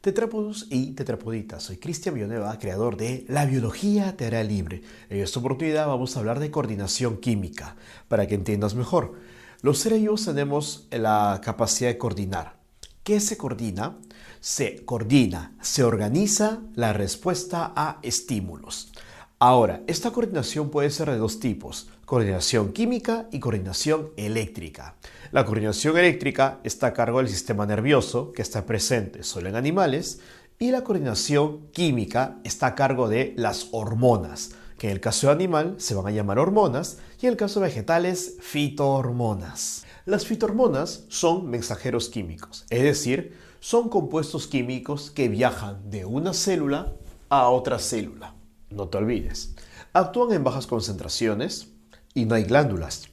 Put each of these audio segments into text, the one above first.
Tetrápodos y tetrapoditas, soy Cristian Villanueva, creador de La Biología Te Hará Libre. En esta oportunidad vamos a hablar de coordinación química, para que entiendas mejor. Los seres vivos tenemos la capacidad de coordinar. ¿Qué se coordina? Se coordina, se organiza la respuesta a estímulos. Ahora, esta coordinación puede ser de dos tipos, coordinación química y coordinación eléctrica. La coordinación eléctrica está a cargo del sistema nervioso, que está presente solo en animales, y la coordinación química está a cargo de las hormonas, que en el caso de animal se van a llamar hormonas y en el caso de vegetales, fitohormonas. Las fitohormonas son mensajeros químicos, es decir, son compuestos químicos que viajan de una célula a otra célula. No te olvides, actúan en bajas concentraciones y no hay glándulas.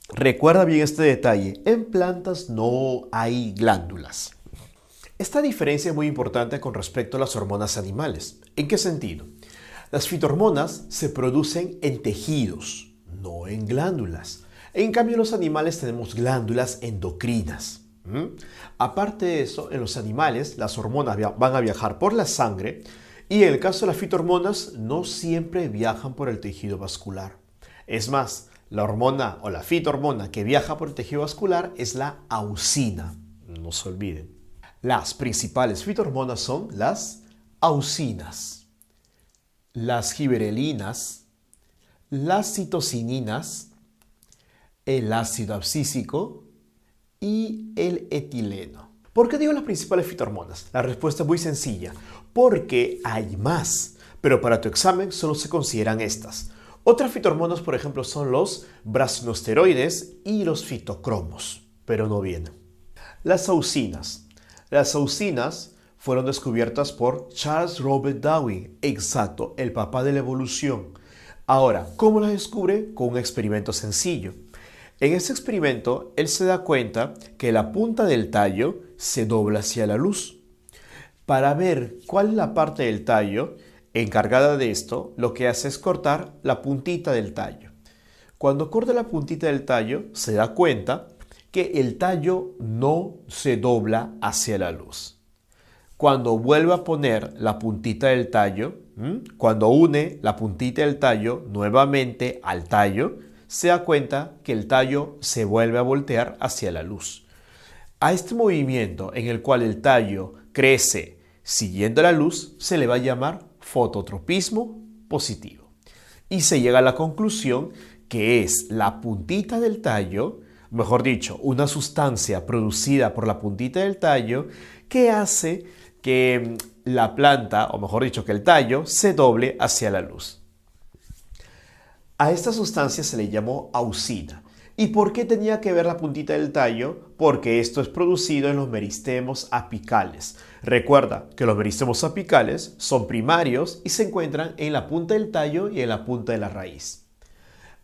Recuerda bien este detalle, en plantas no hay glándulas. Esta diferencia es muy importante con respecto a las hormonas animales. ¿En qué sentido? Las fitohormonas se producen en tejidos, no en glándulas. En cambio, en los animales tenemos glándulas endocrinas. Aparte de eso, en los animales las hormonas van a viajar por la sangre y en el caso de las fitohormonas no siempre viajan por el tejido vascular. Es más, la hormona o la fitohormona que viaja por el tejido vascular es la auxina. No se olviden. Las principales fitohormonas son las auxinas, las gibberelinas, las citocininas, el ácido abscísico y el etileno. ¿Por qué digo las principales fitohormonas? La respuesta es muy sencilla, porque hay más, pero para tu examen solo se consideran estas. Otras fitohormonas, por ejemplo, son los brasinosteroides y los fitocromos, pero no vienen. Las auxinas. Las auxinas fueron descubiertas por Charles Robert Darwin, exacto, el papá de la evolución. Ahora, ¿cómo las descubre? Con un experimento sencillo. En este experimento, él se da cuenta que la punta del tallo se dobla hacia la luz. Para ver cuál es la parte del tallo encargada de esto, lo que hace es cortar la puntita del tallo. Cuando corta la puntita del tallo, se da cuenta que el tallo no se dobla hacia la luz. Cuando vuelve a poner la puntita del tallo, cuando une la puntita del tallo nuevamente al tallo, se da cuenta que el tallo se vuelve a voltear hacia la luz. A este movimiento en el cual el tallo crece siguiendo la luz se le va a llamar fototropismo positivo. Y se llega a la conclusión que es la puntita del tallo, mejor dicho, una sustancia producida por la puntita del tallo que hace que la planta, o mejor dicho, que el tallo se doble hacia la luz. A esta sustancia se le llamó auxina. ¿Y por qué tenía que ver la puntita del tallo? Porque esto es producido en los meristemos apicales. Recuerda que los meristemos apicales son primarios y se encuentran en la punta del tallo y en la punta de la raíz.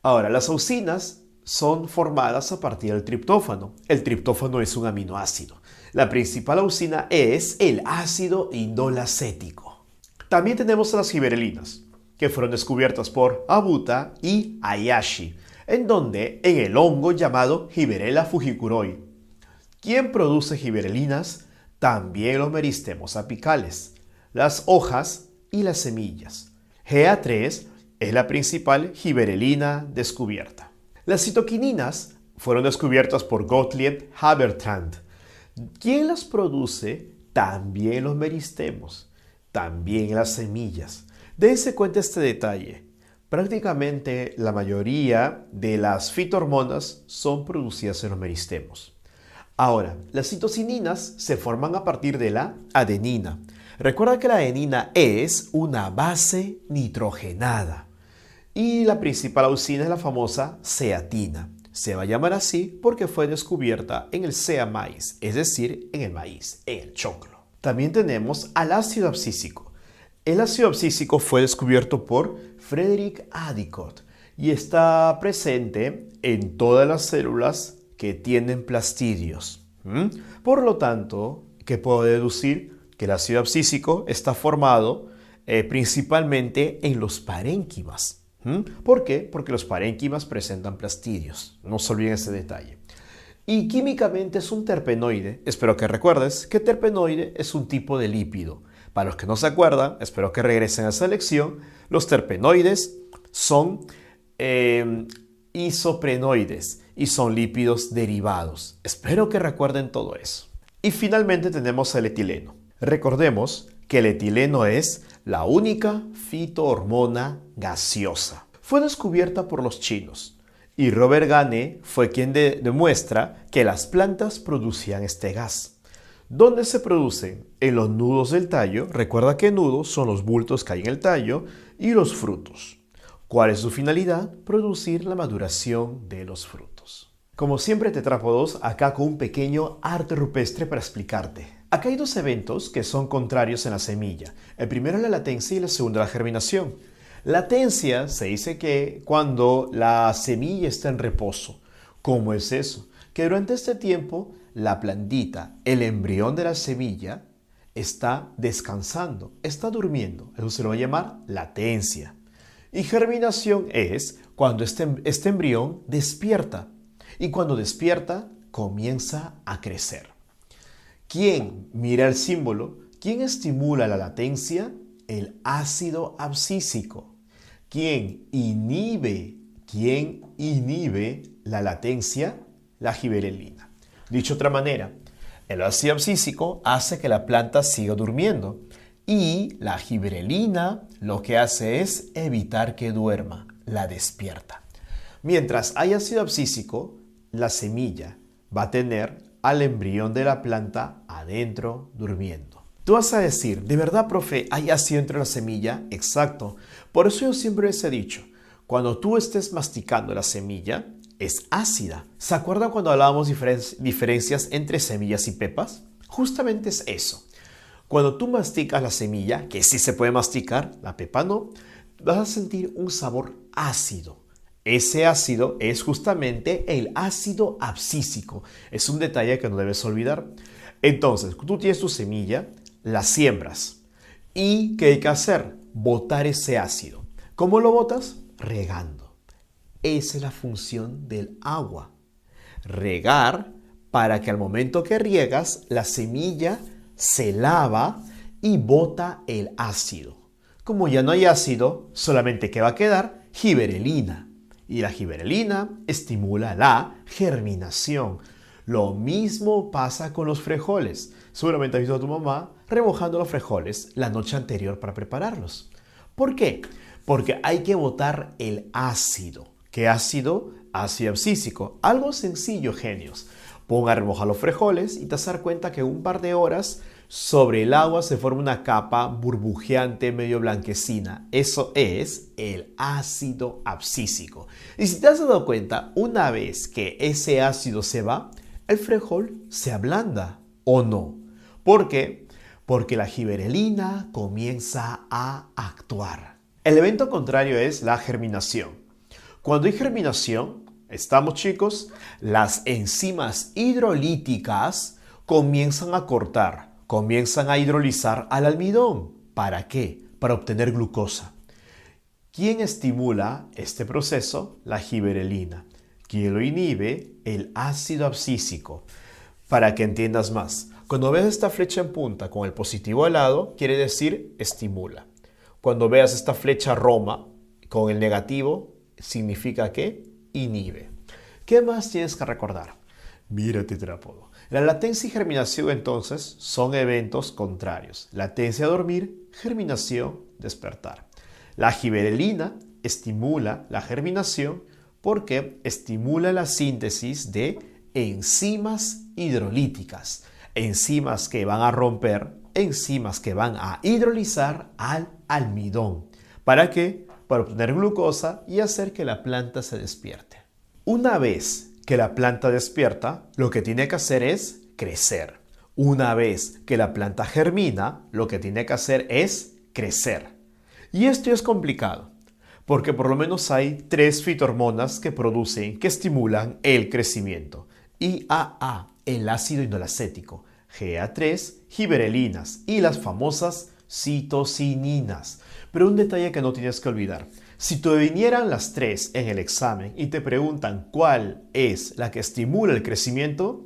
Ahora, las auxinas son formadas a partir del triptófano. El triptófano es un aminoácido. La principal auxina es el ácido indolacético. También tenemos a las gibberelinas, que fueron descubiertas por Abuta y Hayashi, en el hongo llamado Gibberella fujicuroi. ¿Quién produce gibberelinas? También los meristemos apicales, las hojas y las semillas. GA3 es la principal gibberelina descubierta. Las citoquininas fueron descubiertas por Gottlieb Habertrand. ¿Quién las produce? También los meristemos, también las semillas. Dense cuenta este detalle. Prácticamente la mayoría de las fitohormonas son producidas en los meristemos. Ahora, las citocininas se forman a partir de la adenina. Recuerda que la adenina es una base nitrogenada. Y la principal auxina es la famosa ceatina. Se va a llamar así porque fue descubierta en el sea maíz, es decir, en el maíz, en el choclo. También tenemos al ácido abscísico. El ácido abscísico fue descubierto por Frederick Adicott y está presente en todas las células que tienen plastidios. Por lo tanto, ¿qué puedo deducir? Que el ácido abscísico está formado principalmente en los parénquimas. ¿Por qué? Porque los parénquimas presentan plastidios. No se olviden ese detalle. y químicamente es un terpenoide. Espero que recuerdes que terpenoide es un tipo de lípido. Para los que no se acuerdan, espero que regresen a esa lección. Los terpenoides son isoprenoides y son lípidos derivados. Espero que recuerden todo eso. Y finalmente tenemos el etileno. Recordemos que el etileno es la única fitohormona gaseosa. Fue descubierta por los chinos y Robert Gane fue quien demuestra que las plantas producían este gas. ¿Dónde se producen? En los nudos del tallo. Recuerda que nudos son los bultos que hay en el tallo y los frutos. ¿Cuál es su finalidad? Producir la maduración de los frutos. Como siempre, tetrápodos, acá con un pequeño arte rupestre para explicarte. Acá hay dos eventos que son contrarios en la semilla. El primero es la latencia y el segundo la germinación. Latencia se dice que cuando la semilla está en reposo. ¿Cómo es eso? Que durante este tiempo la plantita, el embrión de la semilla, está descansando, está durmiendo. Eso se lo va a llamar latencia. Y germinación es cuando este embrión despierta. Y cuando despierta, comienza a crecer. ¿Quién mira el símbolo? ¿Quién estimula la latencia? El ácido abscísico. ¿Quién inhibe la latencia? La gibberelina. Dicho de otra manera, el ácido abscísico hace que la planta siga durmiendo y la gibberelina lo que hace es evitar que duerma, la despierta. Mientras hay ácido abscísico, la semilla va a tener al embrión de la planta adentro durmiendo. Tú vas a decir, ¿de verdad, profe, hay ácido entre la semilla? Exacto. Por eso yo siempre les he dicho, cuando tú estés masticando la semilla, es ácida. ¿Se acuerdan cuando hablábamos diferencias entre semillas y pepas? Justamente es eso. Cuando tú masticas la semilla, que sí se puede masticar, la pepa no, vas a sentir un sabor ácido. Ese ácido es justamente el ácido abscísico. Es un detalle que no debes olvidar. Entonces, tú tienes tu semilla, la siembras. ¿Y qué hay que hacer? Botar ese ácido. ¿Cómo lo botas? Regando. Esa es la función del agua. Regar para que al momento que riegas, la semilla se lava y bota el ácido. Como ya no hay ácido, solamente ¿qué va a quedar? Gibberelina. Y la gibberelina estimula la germinación. Lo mismo pasa con los frijoles. Seguramente has visto a tu mamá remojando los frijoles la noche anterior para prepararlos. ¿Por qué? Porque hay que botar el ácido. ¿Qué ácido? Ácido abscísico. Algo sencillo, genios. Pon a remojar los frijoles y te vas a dar cuenta que en un par de horas sobre el agua se forma una capa burbujeante medio blanquecina. Eso es el ácido abscísico. Y si te has dado cuenta, una vez que ese ácido se va, el frijol se ablanda o no. ¿Por qué? Porque la gibberelina comienza a actuar. El evento contrario es la germinación. Cuando hay germinación, ¿estamos, chicos? Las enzimas hidrolíticas comienzan a cortar, comienzan a hidrolizar al almidón. ¿Para qué? Para obtener glucosa. ¿Quién estimula este proceso? La gibberelina. ¿Quién lo inhibe? El ácido abscísico. Para que entiendas más, cuando ves esta flecha en punta con el positivo al lado, quiere decir estimula. Cuando veas esta flecha roma con el negativo, significa que inhibe. ¿Qué más tienes que recordar? Mira, tetrápodo. La latencia y germinación entonces son eventos contrarios. Latencia dormir, germinación despertar. La gibberelina estimula la germinación porque estimula la síntesis de enzimas hidrolíticas. Enzimas que van a romper, enzimas que van a hidrolizar al almidón. ¿Para qué? Para obtener glucosa y hacer que la planta se despierte. Una vez que la planta despierta, lo que tiene que hacer es crecer. Una vez que la planta germina, lo que tiene que hacer es crecer. Y esto es complicado, porque por lo menos hay 3 fitohormonas que estimulan el crecimiento. IAA, el ácido inolacético, GA3, gibberelinas y las famosas citocininas. Pero un detalle que no tienes que olvidar. Si te vinieran las tres en el examen y te preguntan cuál es la que estimula el crecimiento,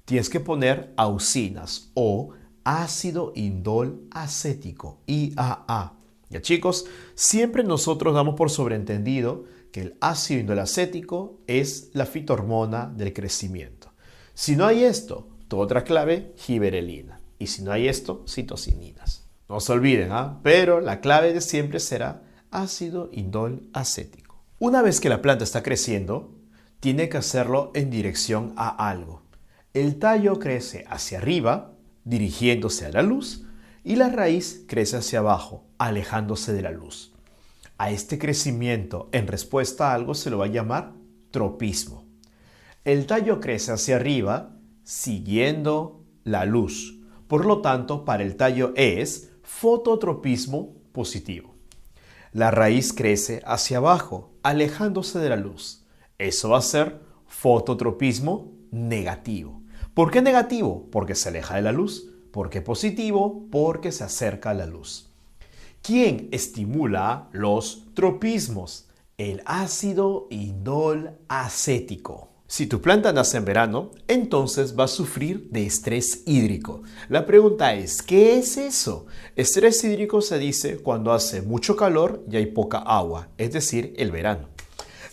tienes que poner auxinas o ácido indol acético, IAA. Ya chicos, siempre nosotros damos por sobreentendido que el ácido indol acético es la fitohormona del crecimiento. Si no hay esto, tu otra clave, giberelina. Y si no hay esto, citocininas. No se olviden, pero la clave de siempre será ácido indol acético. Una vez que la planta está creciendo, tiene que hacerlo en dirección a algo. El tallo crece hacia arriba, dirigiéndose a la luz, y la raíz crece hacia abajo, alejándose de la luz. A este crecimiento en respuesta a algo se lo va a llamar tropismo. El tallo crece hacia arriba, siguiendo la luz. Por lo tanto, para el tallo es fototropismo positivo. La raíz crece hacia abajo, alejándose de la luz. Eso va a ser fototropismo negativo. ¿Por qué negativo? Porque se aleja de la luz. ¿Por qué positivo? Porque se acerca a la luz. ¿Quién estimula los tropismos? El ácido indol acético. Si tu planta nace en verano, entonces va a sufrir de estrés hídrico. La pregunta es, ¿qué es eso? Estrés hídrico se dice cuando hace mucho calor y hay poca agua, es decir, el verano.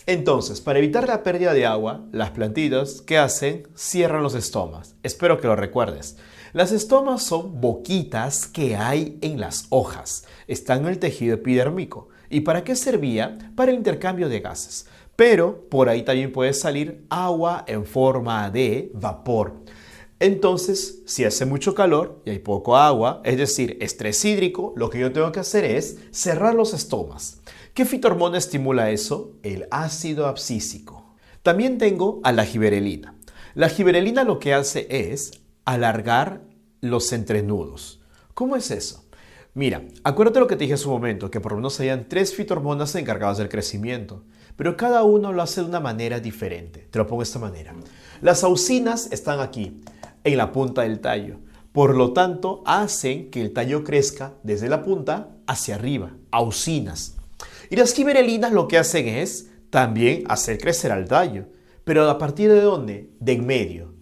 Entonces, para evitar la pérdida de agua, las plantitas, ¿qué hacen? Cierran los estomas. Espero que lo recuerdes. Las estomas son boquitas que hay en las hojas. Están en el tejido epidérmico. ¿Y para qué servía? Para el intercambio de gases. Pero por ahí también puede salir agua en forma de vapor. Entonces, si hace mucho calor y hay poco agua, es decir, estrés hídrico, lo que yo tengo que hacer es cerrar los estomas. ¿Qué fitohormona estimula eso? El ácido abscísico. También tengo a la giberelina. La giberelina lo que hace es alargar los entrenudos. ¿Cómo es eso? Mira, acuérdate lo que te dije hace un momento, que por lo menos hayan 3 fitohormonas encargadas del crecimiento, pero cada uno lo hace de una manera diferente. Te lo pongo de esta manera. Las auxinas están aquí, en la punta del tallo. Por lo tanto, hacen que el tallo crezca desde la punta hacia arriba, auxinas. Y las giberelinas lo que hacen es también hacer crecer al tallo. ¿Pero a partir de dónde? De en medio.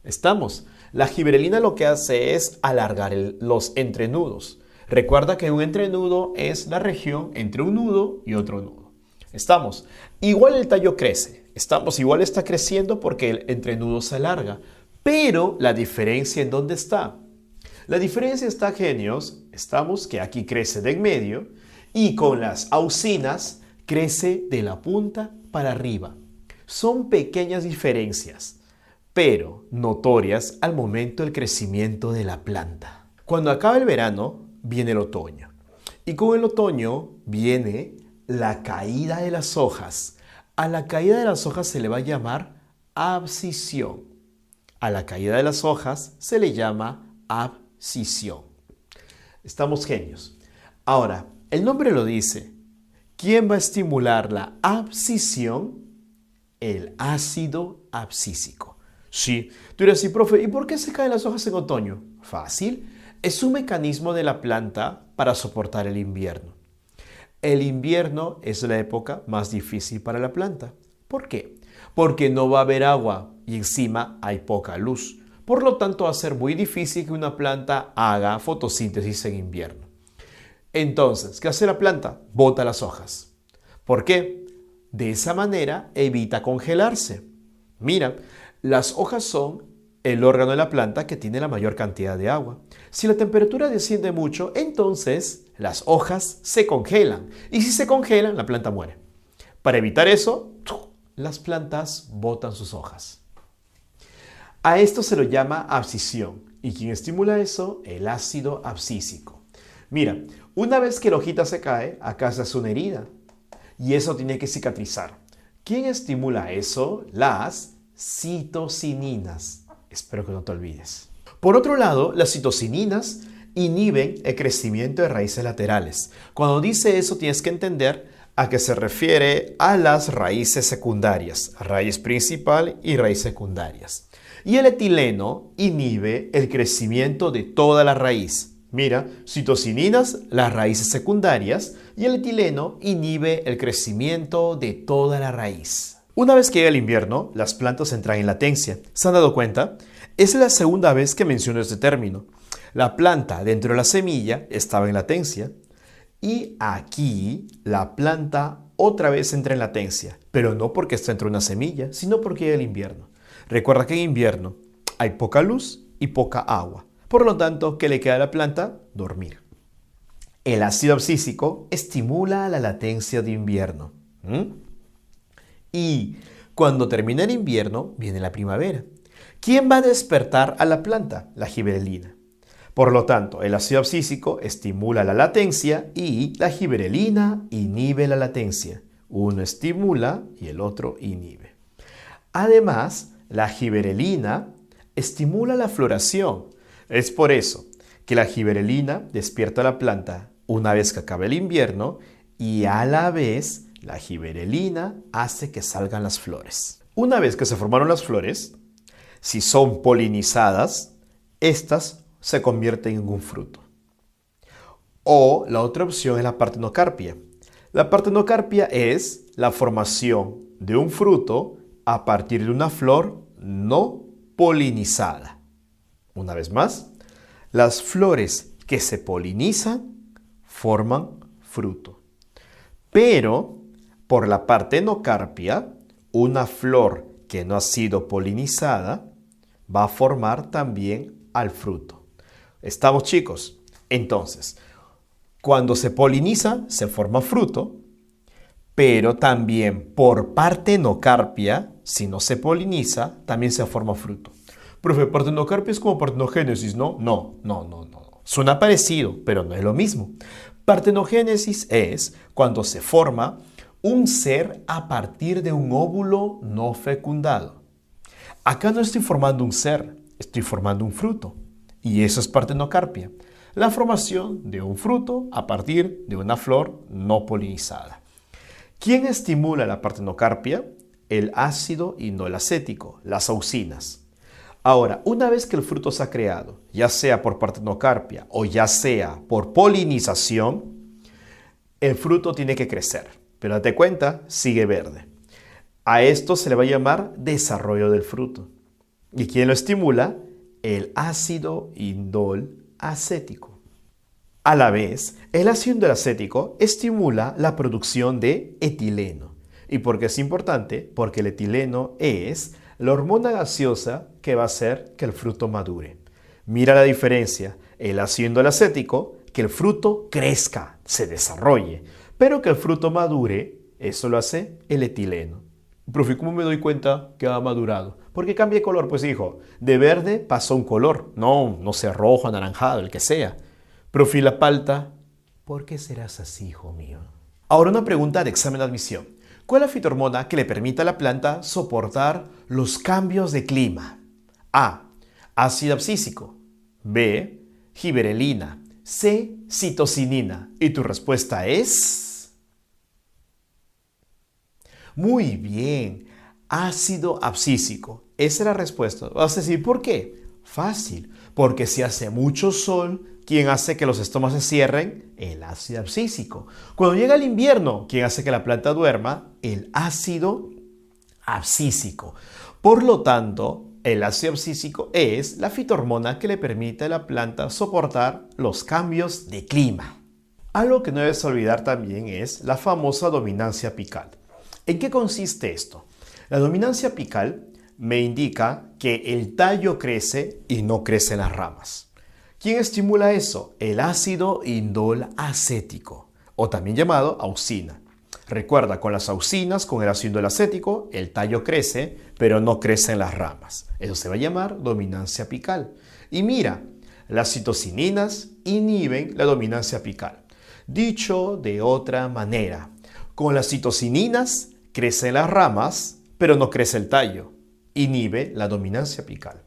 ¿Estamos? La giberelina lo que hace es alargar los entrenudos. Recuerda que un entrenudo es la región entre un nudo y otro nudo. ¿Estamos? Igual el tallo crece. Igual está creciendo porque el entrenudo se alarga. Pero la diferencia ¿en dónde está? La diferencia está, genios, que aquí crece de en medio y con las auxinas crece de la punta para arriba. Son pequeñas diferencias, pero notorias al momento del crecimiento de la planta. Cuando acaba el verano, viene el otoño. Y con el otoño viene la caída de las hojas. A la caída de las hojas se le va a llamar abscisión. A la caída de las hojas se le llama abscisión. Estamos genios. Ahora, el nombre lo dice. ¿Quién va a estimular la abscisión? El ácido abscísico. Sí, tú dirás, sí, profe, ¿y por qué se caen las hojas en otoño? Fácil. Es un mecanismo de la planta para soportar el invierno. El invierno es la época más difícil para la planta. ¿Por qué? Porque no va a haber agua y encima hay poca luz. Por lo tanto, va a ser muy difícil que una planta haga fotosíntesis en invierno. Entonces, ¿qué hace la planta? Bota las hojas. ¿Por qué? De esa manera evita congelarse. Mira, las hojas son el órgano de la planta que tiene la mayor cantidad de agua. Si la temperatura desciende mucho, entonces las hojas se congelan. Y si se congelan, la planta muere. Para evitar eso, las plantas botan sus hojas. A esto se lo llama abscisión. ¿Y quién estimula eso? El ácido abscísico. Mira, una vez que la hojita se cae, acá se hace una herida. Y eso tiene que cicatrizar. ¿Quién estimula eso? Las citocininas. Espero que no te olvides. Por otro lado, las citocininas inhiben el crecimiento de raíces laterales. Cuando dice eso, tienes que entender a que se refiere a las raíces secundarias, raíz principal y raíz secundarias. Y el etileno inhibe el crecimiento de toda la raíz. Mira, citocininas, las raíces secundarias, y el etileno inhibe el crecimiento de toda la raíz. Una vez que llega el invierno, las plantas entran en latencia. ¿Se han dado cuenta? Es la segunda vez que menciono este término. La planta dentro de la semilla estaba en latencia y aquí la planta otra vez entra en latencia, pero no porque está dentro de una semilla, sino porque llega el invierno. Recuerda que en invierno hay poca luz y poca agua. Por lo tanto, ¿qué le queda a la planta? Dormir. El ácido abscísico estimula la latencia de invierno. Y cuando termina el invierno, viene la primavera. ¿Quién va a despertar a la planta? La gibberelina. Por lo tanto, el ácido abscísico estimula la latencia y la gibberelina inhibe la latencia. Uno estimula y el otro inhibe. Además, la gibberelina estimula la floración. Es por eso que la gibberelina despierta a la planta una vez que acabe el invierno y a la vez la gibberelina hace que salgan las flores. Una vez que se formaron las flores, si son polinizadas, estas se convierten en un fruto. O la otra opción es la partenocarpia. La partenocarpia es la formación de un fruto a partir de una flor no polinizada. Una vez más, las flores que se polinizan forman fruto. Pero por la partenocarpia, una flor que no ha sido polinizada va a formar también al fruto. ¿Estamos, chicos? Entonces, cuando se poliniza, se forma fruto, pero también por partenocarpia, si no se poliniza, también se forma fruto. Profe, partenocarpia es como partenogénesis, ¿no? No. Suena parecido, pero no es lo mismo. Partenogénesis es cuando se forma un ser a partir de un óvulo no fecundado. Acá no estoy formando un ser, estoy formando un fruto. Y eso es partenocarpia, la formación de un fruto a partir de una flor no polinizada. ¿Quién estimula la partenocarpia? El ácido indolacético, las auxinas. Ahora, una vez que el fruto se ha creado, ya sea por partenocarpia o ya sea por polinización, el fruto tiene que crecer. Pero date cuenta, sigue verde. A esto se le va a llamar desarrollo del fruto. ¿Y quién lo estimula? El ácido indolacético. A la vez, el ácido indolacético estimula la producción de etileno. ¿Y por qué es importante? Porque el etileno es la hormona gaseosa que va a hacer que el fruto madure. Mira la diferencia. El ácido indolacético, que el fruto crezca, se desarrolle, pero que el fruto madure, eso lo hace el etileno. Profe, ¿cómo me doy cuenta que ha madurado? Porque cambia de color, pues hijo. De verde pasó un color. No sea rojo, anaranjado, el que sea. Profe, la palta, ¿por qué serás así, hijo mío? Ahora una pregunta de examen de admisión. ¿Cuál es la fitohormona que le permite a la planta soportar los cambios de clima? A. Ácido abscísico. B. Gibberelina. C. Citocinina. Y tu respuesta es... Muy bien. Ácido abscísico. Esa es la respuesta. Vas a decir, ¿por qué? Fácil. Porque si hace mucho sol, ¿quién hace que los estomas se cierren? El ácido abscísico. Cuando llega el invierno, ¿quién hace que la planta duerma? El ácido abscísico. Por lo tanto, el ácido abscísico es la fitohormona que le permite a la planta soportar los cambios de clima. Algo que no debes olvidar también es la famosa dominancia apical. ¿En qué consiste esto? La dominancia apical me indica que el tallo crece y no crecen las ramas. ¿Quién estimula eso? El ácido indolacético, o también llamado auxina. Recuerda, con las auxinas, con el ácido indolacético, el tallo crece, pero no crecen las ramas. Eso se va a llamar dominancia apical. Y mira, las citocininas inhiben la dominancia apical. Dicho de otra manera, con las citocininas crecen las ramas, pero no crece el tallo. Inhibe la dominancia apical.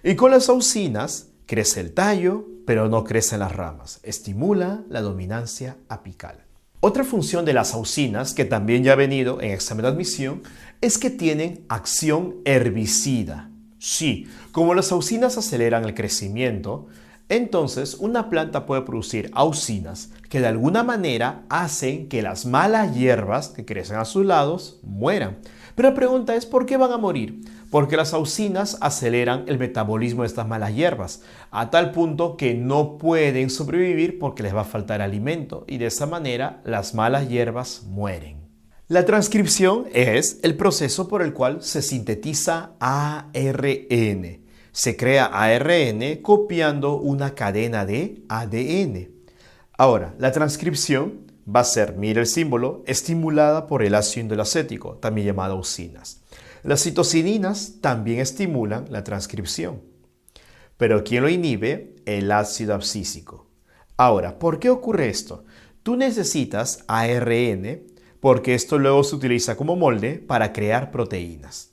Y con las auxinas crece el tallo, pero no crecen las ramas. Estimula la dominancia apical. Otra función de las auxinas, que también ya ha venido en examen de admisión, es que tienen acción herbicida. Sí, como las auxinas aceleran el crecimiento, Entonces, una planta puede producir auxinas que de alguna manera hacen que las malas hierbas que crecen a sus lados mueran. Pero la pregunta es, ¿por qué van a morir? Porque las auxinas aceleran el metabolismo de estas malas hierbas, a tal punto que no pueden sobrevivir porque les va a faltar alimento y de esa manera las malas hierbas mueren. La transcripción es el proceso por el cual se sintetiza ARN. Se crea ARN copiando una cadena de ADN. Ahora, la transcripción va a ser, mira el símbolo, estimulada por el ácido indolacético, también llamado auxinas. Las citocininas también estimulan la transcripción. Pero ¿quién lo inhibe? El ácido abscísico. Ahora, ¿por qué ocurre esto? Tú necesitas ARN porque esto luego se utiliza como molde para crear proteínas.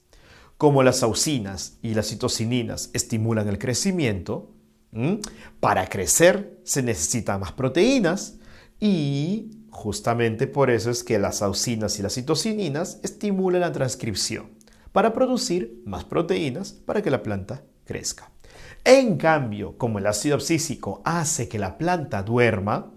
Como las auxinas y las citocininas estimulan el crecimiento, para crecer se necesitan más proteínas y justamente por eso es que las auxinas y las citocininas estimulan la transcripción para producir más proteínas para que la planta crezca. En cambio, como el ácido abscísico hace que la planta duerma,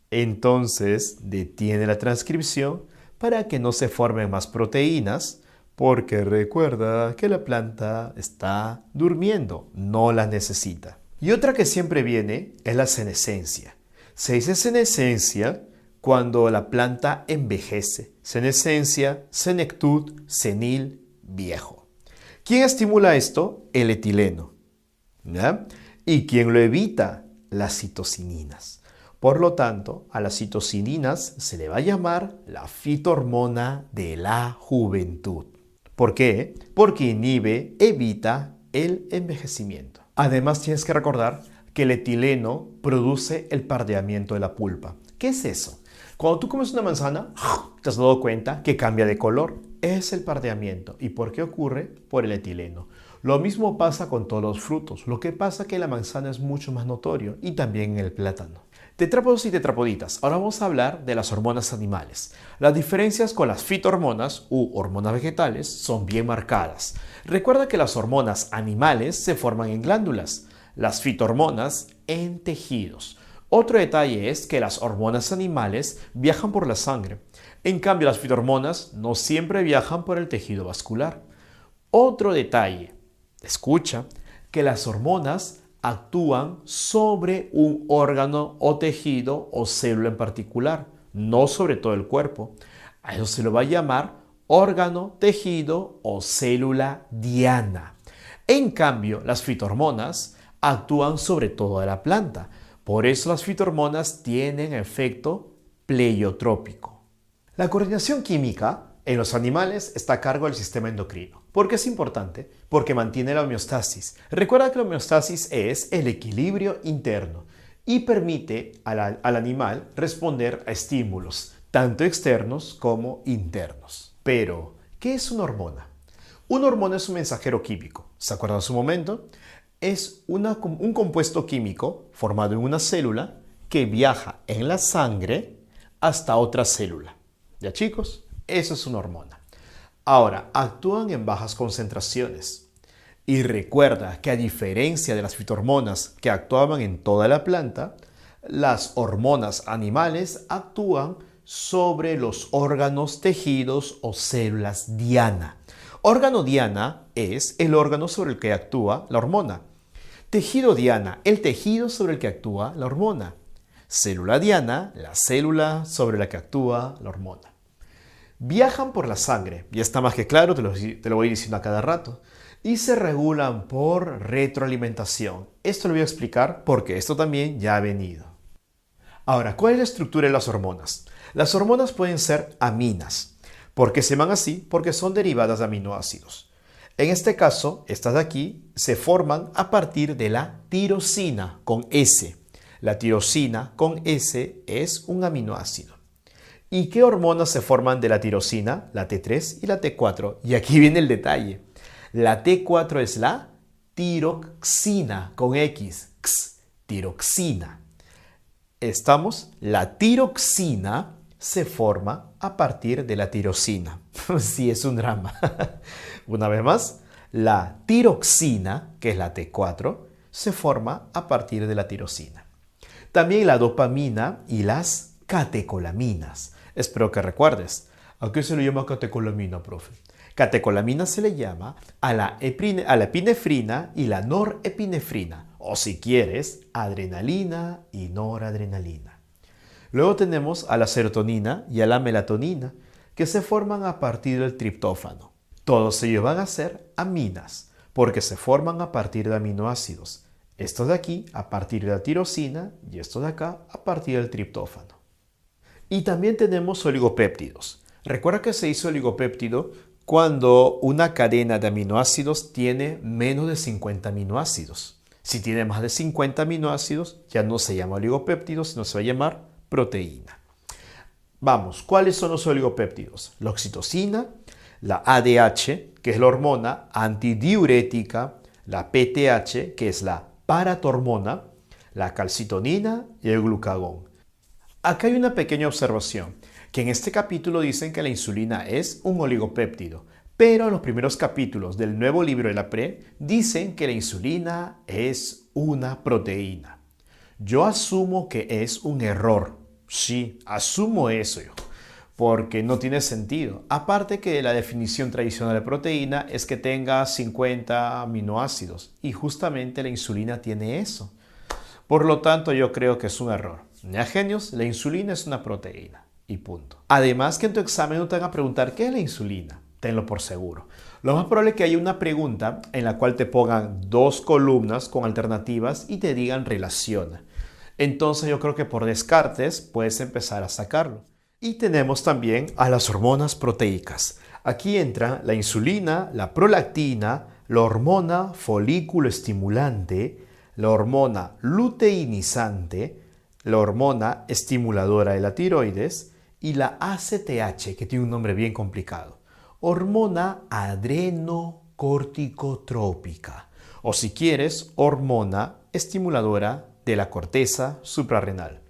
entonces detiene la transcripción para que no se formen más proteínas, porque recuerda que la planta está durmiendo, no las necesita. Y otra que siempre viene es la senescencia. Se dice senescencia cuando la planta envejece. Senescencia, senectud, senil, viejo. ¿Quién estimula esto? El etileno. ¿Ya? ¿Y quién lo evita? Las citocininas. Por lo tanto, a las citocininas se le va a llamar la fitohormona de la juventud. ¿Por qué? Porque inhibe, evita el envejecimiento. Además, tienes que recordar que el etileno produce el pardeamiento de la pulpa. ¿Qué es eso? Cuando tú comes una manzana, te has dado cuenta que cambia de color. Es el pardeamiento. ¿Y por qué ocurre? Por el etileno. Lo mismo pasa con todos los frutos. Lo que pasa es que la manzana es mucho más notorio y también el plátano. Tetrápodos y tetrapoditas. Ahora vamos a hablar de las hormonas animales. Las diferencias con las fitohormonas u hormonas vegetales son bien marcadas. Recuerda que las hormonas animales se forman en glándulas, las fitohormonas en tejidos. Otro detalle es que las hormonas animales viajan por la sangre. En cambio, las fitohormonas no siempre viajan por el tejido vascular. Otro detalle, escucha, que las hormonas actúan sobre un órgano o tejido o célula en particular, no sobre todo el cuerpo. A eso se lo va a llamar órgano, tejido o célula diana. En cambio, las fitohormonas actúan sobre toda la planta. Por eso las fitohormonas tienen efecto pleiotrópico. La coordinación química en los animales está a cargo del sistema endocrino. ¿Por qué es importante? Porque mantiene la homeostasis. Recuerda que la homeostasis es el equilibrio interno y permite al animal responder a estímulos, tanto externos como internos. Pero, ¿qué es una hormona? Una hormona es un mensajero químico. ¿Se acuerdan en su momento? Es un compuesto químico formado en una célula que viaja en la sangre hasta otra célula. ¿Ya, chicos? Eso es una hormona. Ahora, actúan en bajas concentraciones. Y recuerda que a diferencia de las fitohormonas que actuaban en toda la planta, las hormonas animales actúan sobre los órganos, tejidos o células diana. Órgano diana es el órgano sobre el que actúa la hormona. Tejido diana, el tejido sobre el que actúa la hormona. Célula diana, la célula sobre la que actúa la hormona. Viajan por la sangre, ya está más que claro, te lo voy diciendo a cada rato, y se regulan por retroalimentación. Esto lo voy a explicar porque esto también ya ha venido. Ahora, ¿cuál es la estructura de las hormonas? Las hormonas pueden ser aminas. ¿Por qué se llaman así? Porque son derivadas de aminoácidos. En este caso, estas de aquí se forman a partir de la tirosina con S. La tirosina con S es un aminoácido. ¿Y qué hormonas se forman de la tirosina? La T3 y la T4. Y aquí viene el detalle. La T4 es la tiroxina con X. Tiroxina. ¿Estamos? La tiroxina se forma a partir de la tirosina. Sí, es un drama. Una vez más, la tiroxina, que es la T4, se forma a partir de la tirosina. También la dopamina y las catecolaminas. Espero que recuerdes. ¿A qué se le llama catecolamina, profe? Catecolamina se le llama a la epinefrina y la norepinefrina, o si quieres, adrenalina y noradrenalina. Luego tenemos a la serotonina y a la melatonina, que se forman a partir del triptófano. Todos ellos van a ser aminas, porque se forman a partir de aminoácidos. Estos de aquí a partir de la tirosina y estos de acá a partir del triptófano. Y también tenemos oligopéptidos. Recuerda que se hizo oligopéptido cuando una cadena de aminoácidos tiene menos de 50 aminoácidos. Si tiene más de 50 aminoácidos, ya no se llama oligopéptido, sino se va a llamar proteína. Vamos, ¿cuáles son los oligopéptidos? La oxitocina, la ADH, que es la hormona antidiurética, la PTH, que es la paratormona, la calcitonina y el glucagón. Acá hay una pequeña observación, que en este capítulo dicen que la insulina es un oligopéptido, pero en los primeros capítulos del nuevo libro de la PRE dicen que la insulina es una proteína. Yo asumo que es un error. Sí, asumo eso yo, porque no tiene sentido. Aparte que la definición tradicional de proteína es que tenga 50 aminoácidos y justamente la insulina tiene eso. Por lo tanto, yo creo que es un error. Ya, genios, la insulina es una proteína y punto. Además que en tu examen no te van a preguntar ¿qué es la insulina? Tenlo por seguro. Lo más probable es que haya una pregunta en la cual te pongan 2 columnas con alternativas y te digan relaciona. Entonces yo creo que por descartes puedes empezar a sacarlo. Y tenemos también a las hormonas proteicas. Aquí entra la insulina, la prolactina, la hormona folículo estimulante, la hormona luteinizante, la hormona estimuladora de la tiroides y la ACTH, que tiene un nombre bien complicado. Hormona adrenocorticotrópica, o si quieres, hormona estimuladora de la corteza suprarrenal.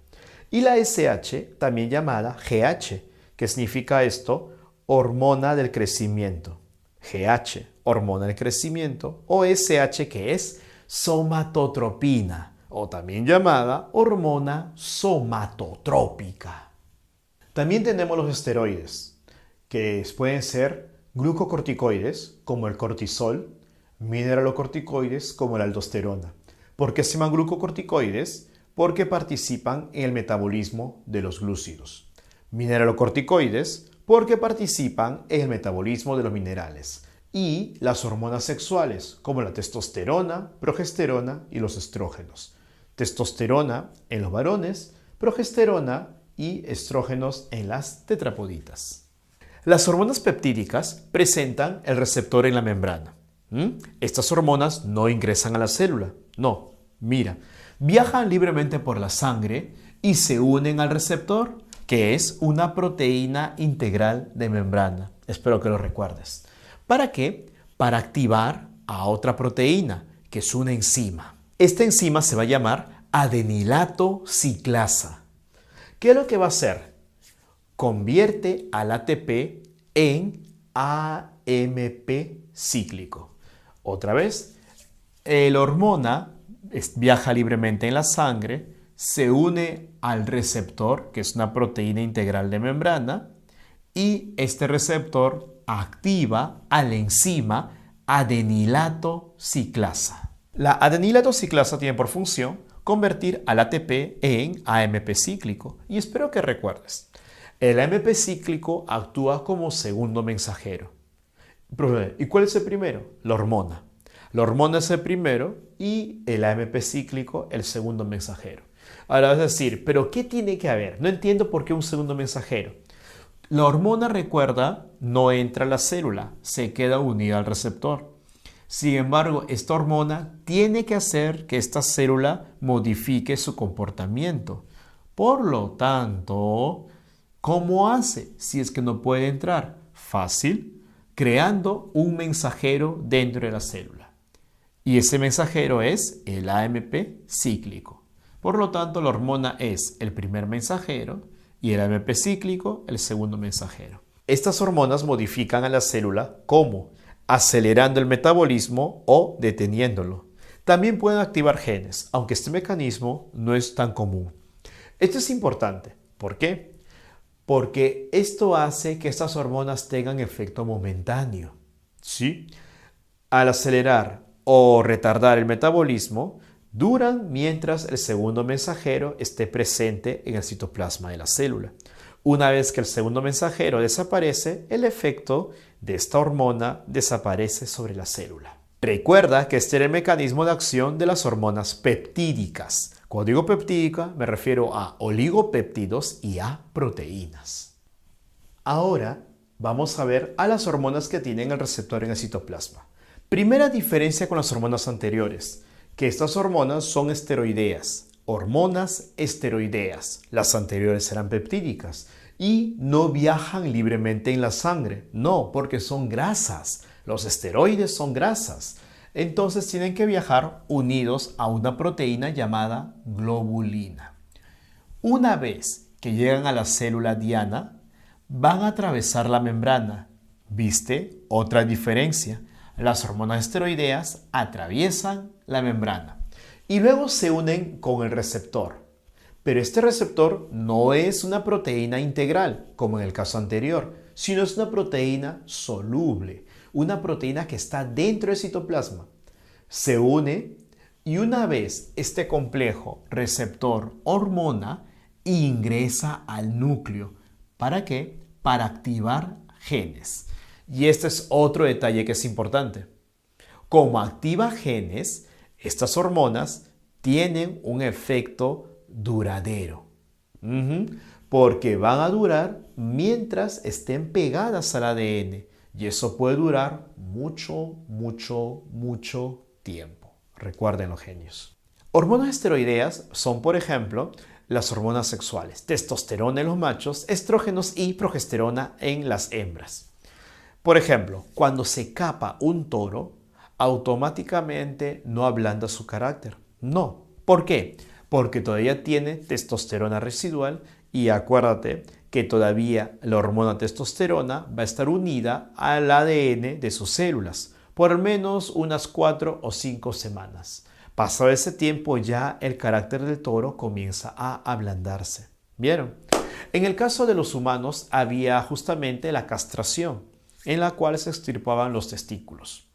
Y la SH, también llamada GH, que significa esto, hormona del crecimiento. GH, hormona del crecimiento, o SH, que es somatotropina, o también llamada hormona somatotrópica. También tenemos los esteroides, que pueden ser glucocorticoides, como el cortisol, mineralocorticoides, como la aldosterona. ¿Por qué se llaman glucocorticoides? Porque participan en el metabolismo de los glúcidos. Mineralocorticoides, porque participan en el metabolismo de los minerales. Y las hormonas sexuales, como la testosterona, progesterona y los estrógenos. Testosterona en los varones, progesterona y estrógenos en las tetrapoditas. Las hormonas peptídicas presentan el receptor en la membrana. Estas hormonas no ingresan a la célula. No, mira, viajan libremente por la sangre y se unen al receptor, que es una proteína integral de membrana. Espero que lo recuerdes. ¿Para qué? Para activar a otra proteína, que es una enzima. Esta enzima se va a llamar adenilato ciclasa. ¿Qué es lo que va a hacer? Convierte al ATP en AMP cíclico. Otra vez, la hormona viaja libremente en la sangre, se une al receptor, que es una proteína integral de membrana, y este receptor activa a la enzima adenilato ciclasa. La adenilato ciclasa tiene por función convertir al ATP en AMP cíclico, y espero que recuerdes. El AMP cíclico actúa como segundo mensajero. ¿Y cuál es el primero? La hormona. La hormona es el primero y el AMP cíclico el segundo mensajero. Ahora vas a decir, ¿pero qué tiene que haber? No entiendo por qué un segundo mensajero. La hormona, recuerda, no entra a la célula, se queda unida al receptor. Sin embargo, esta hormona tiene que hacer que esta célula modifique su comportamiento. Por lo tanto, ¿cómo hace si es que no puede entrar? Fácil, creando un mensajero dentro de la célula. Y ese mensajero es el AMP cíclico. Por lo tanto, la hormona es el primer mensajero y el AMP cíclico el segundo mensajero. Estas hormonas modifican a la célula como acelerando el metabolismo o deteniéndolo. También pueden activar genes, aunque este mecanismo no es tan común. Esto es importante. ¿Por qué? Porque esto hace que estas hormonas tengan efecto momentáneo. ¿Sí? Al acelerar o retardar el metabolismo, duran mientras el segundo mensajero esté presente en el citoplasma de la célula. Una vez que el segundo mensajero desaparece, el efecto de esta hormona desaparece sobre la célula. Recuerda que este era el mecanismo de acción de las hormonas peptídicas. Cuando digo peptídica, me refiero a oligopéptidos y a proteínas. Ahora vamos a ver a las hormonas que tienen el receptor en el citoplasma. Primera diferencia con las hormonas anteriores, que estas hormonas son esteroideas, hormonas esteroideas. Las anteriores eran peptídicas y no viajan libremente en la sangre. No, porque son grasas. Los esteroides son grasas. Entonces tienen que viajar unidos a una proteína llamada globulina. Una vez que llegan a la célula diana, van a atravesar la membrana. ¿Viste? Otra diferencia. Las hormonas esteroideas atraviesan la membrana y luego se unen con el receptor. Pero este receptor no es una proteína integral, como en el caso anterior, sino es una proteína soluble, una proteína que está dentro del citoplasma. Se une y una vez este complejo receptor-hormona ingresa al núcleo. ¿Para qué? Para activar genes. Y este es otro detalle que es importante. Como activa genes, estas hormonas tienen un efecto duradero. Porque van a durar mientras estén pegadas al ADN. Y eso puede durar mucho, mucho, mucho tiempo. Recuerden los genios. Hormonas esteroideas son, por ejemplo, las hormonas sexuales. Testosterona en los machos, estrógenos y progesterona en las hembras. Por ejemplo, cuando se capa un toro, automáticamente no ablanda su carácter. No. ¿Por qué? Porque todavía tiene testosterona residual y acuérdate que todavía la hormona testosterona va a estar unida al ADN de sus células por al menos unas 4 o 5 semanas. Pasado ese tiempo ya el carácter del toro comienza a ablandarse. ¿Vieron? En el caso de los humanos había justamente la castración, en la cual se extirpaban los testículos.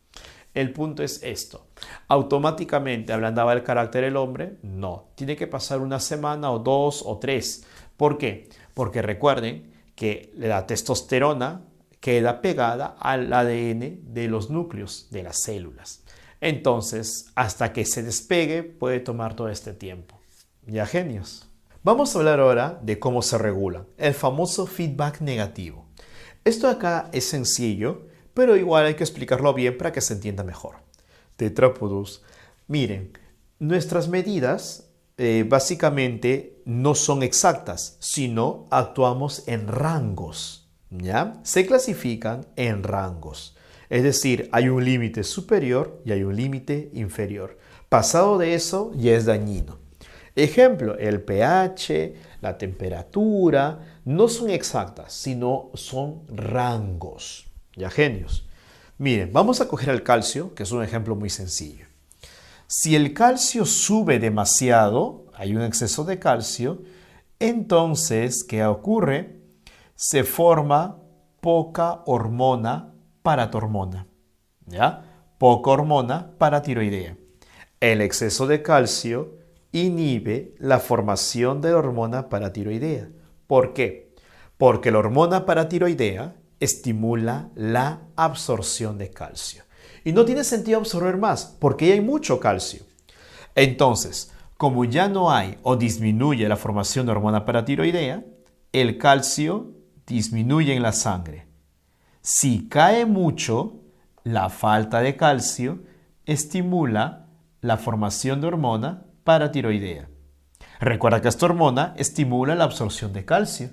El punto es esto. ¿Automáticamente ablandaba el carácter del hombre? No. Tiene que pasar una semana o 2 o 3. ¿Por qué? Porque recuerden que la testosterona queda pegada al ADN de los núcleos de las células. Entonces, hasta que se despegue puede tomar todo este tiempo. ¿Ya, genios? Vamos a hablar ahora de cómo se regula el famoso feedback negativo. Esto acá es sencillo, pero igual hay que explicarlo bien para que se entienda mejor. Tetrápodos. Miren, nuestras medidas básicamente no son exactas, sino actuamos en rangos. ¿Ya? Se clasifican en rangos. Es decir, hay un límite superior y hay un límite inferior. Pasado de eso ya es dañino. Ejemplo, el pH, la temperatura, no son exactas, sino son rangos. ¿Ya, genios? Miren, vamos a coger el calcio, que es un ejemplo muy sencillo. Si el calcio sube demasiado, hay un exceso de calcio, entonces, ¿qué ocurre? Se forma poca hormona paratormona, ¿ya? Poca hormona paratiroidea. El exceso de calcio inhibe la formación de la hormona paratiroidea. ¿Por qué? Porque la hormona paratiroidea estimula la absorción de calcio. Y no tiene sentido absorber más, porque ya hay mucho calcio. Entonces, como ya no hay o disminuye la formación de hormona paratiroidea, el calcio disminuye en la sangre. Si cae mucho, la falta de calcio estimula la formación de hormona paratiroidea. Recuerda que esta hormona estimula la absorción de calcio.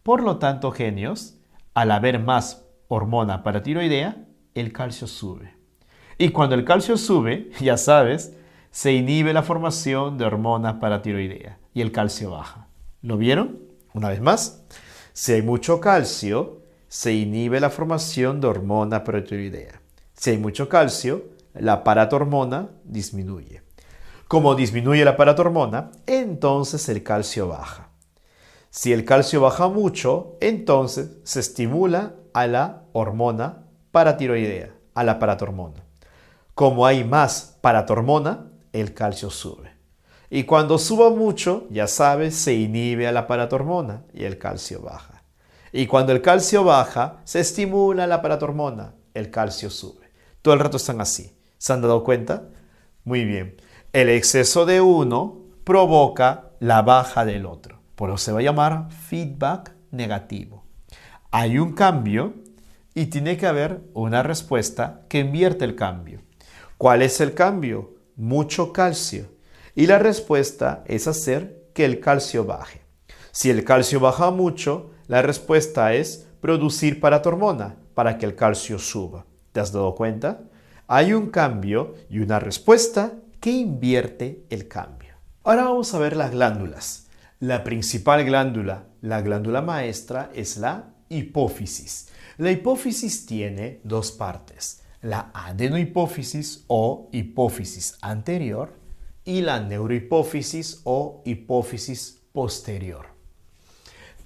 Por lo tanto, genios, al haber más hormona paratiroidea, el calcio sube. Y cuando el calcio sube, ya sabes, se inhibe la formación de hormona paratiroidea y el calcio baja. ¿Lo vieron? Una vez más, si hay mucho calcio, se inhibe la formación de hormona paratiroidea. Si hay mucho calcio, la paratormona disminuye. Como disminuye la paratormona, entonces el calcio baja. Si el calcio baja mucho, entonces se estimula a la hormona paratiroidea, a la paratormona. Como hay más paratormona, el calcio sube. Y cuando suba mucho, ya sabes, se inhibe a la paratormona y el calcio baja. Y cuando el calcio baja, se estimula la paratormona, el calcio sube. Todo el rato están así. ¿Se han dado cuenta? Muy bien. El exceso de uno provoca la baja del otro. Por eso se va a llamar feedback negativo. Hay un cambio y tiene que haber una respuesta que invierte el cambio. ¿Cuál es el cambio? Mucho calcio. Y la respuesta es hacer que el calcio baje. Si el calcio baja mucho, la respuesta es producir paratormona para que el calcio suba. ¿Te has dado cuenta? Hay un cambio y una respuesta que invierte el cambio. Ahora vamos a ver las glándulas. La principal glándula, la glándula maestra, es la hipófisis. La hipófisis tiene dos partes, la adenohipófisis o hipófisis anterior y la neurohipófisis o hipófisis posterior.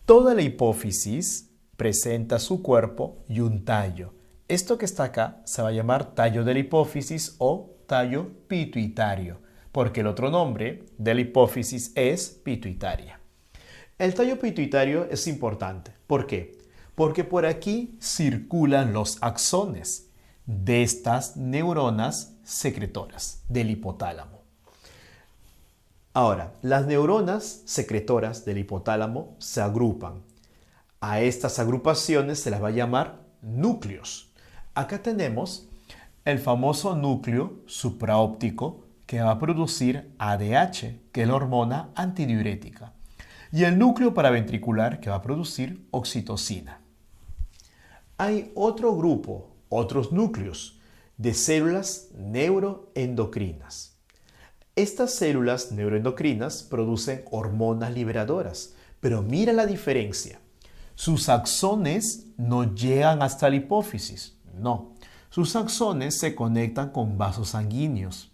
Toda la hipófisis presenta su cuerpo y un tallo. Esto que está acá se va a llamar tallo de la hipófisis o tallo pituitario, porque el otro nombre de la hipófisis es pituitaria. El tallo pituitario es importante. ¿Por qué? Porque por aquí circulan los axones de estas neuronas secretoras del hipotálamo. Ahora, las neuronas secretoras del hipotálamo se agrupan. A estas agrupaciones se las va a llamar núcleos. Acá tenemos el famoso núcleo supraóptico que va a producir ADH, que es la hormona antidiurética, y el núcleo paraventricular que va a producir oxitocina. Hay otro grupo, otros núcleos de células neuroendocrinas. Estas células neuroendocrinas producen hormonas liberadoras, pero mira la diferencia. Sus axones no llegan hasta la hipófisis, no. Sus axones se conectan con vasos sanguíneos.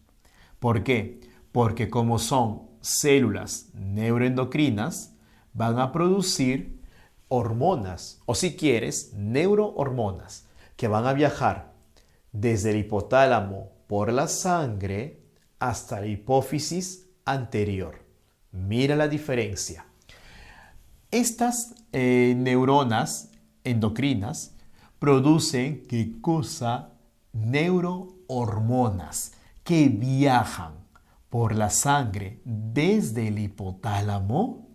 ¿Por qué? Porque como son células neuroendocrinas, van a producir hormonas, o si quieres, neurohormonas, que van a viajar desde el hipotálamo por la sangre hasta la hipófisis anterior. Mira la diferencia. Estas neuronas endocrinas producen, ¿qué cosa? Neurohormonas que viajan por la sangre desde el hipotálamo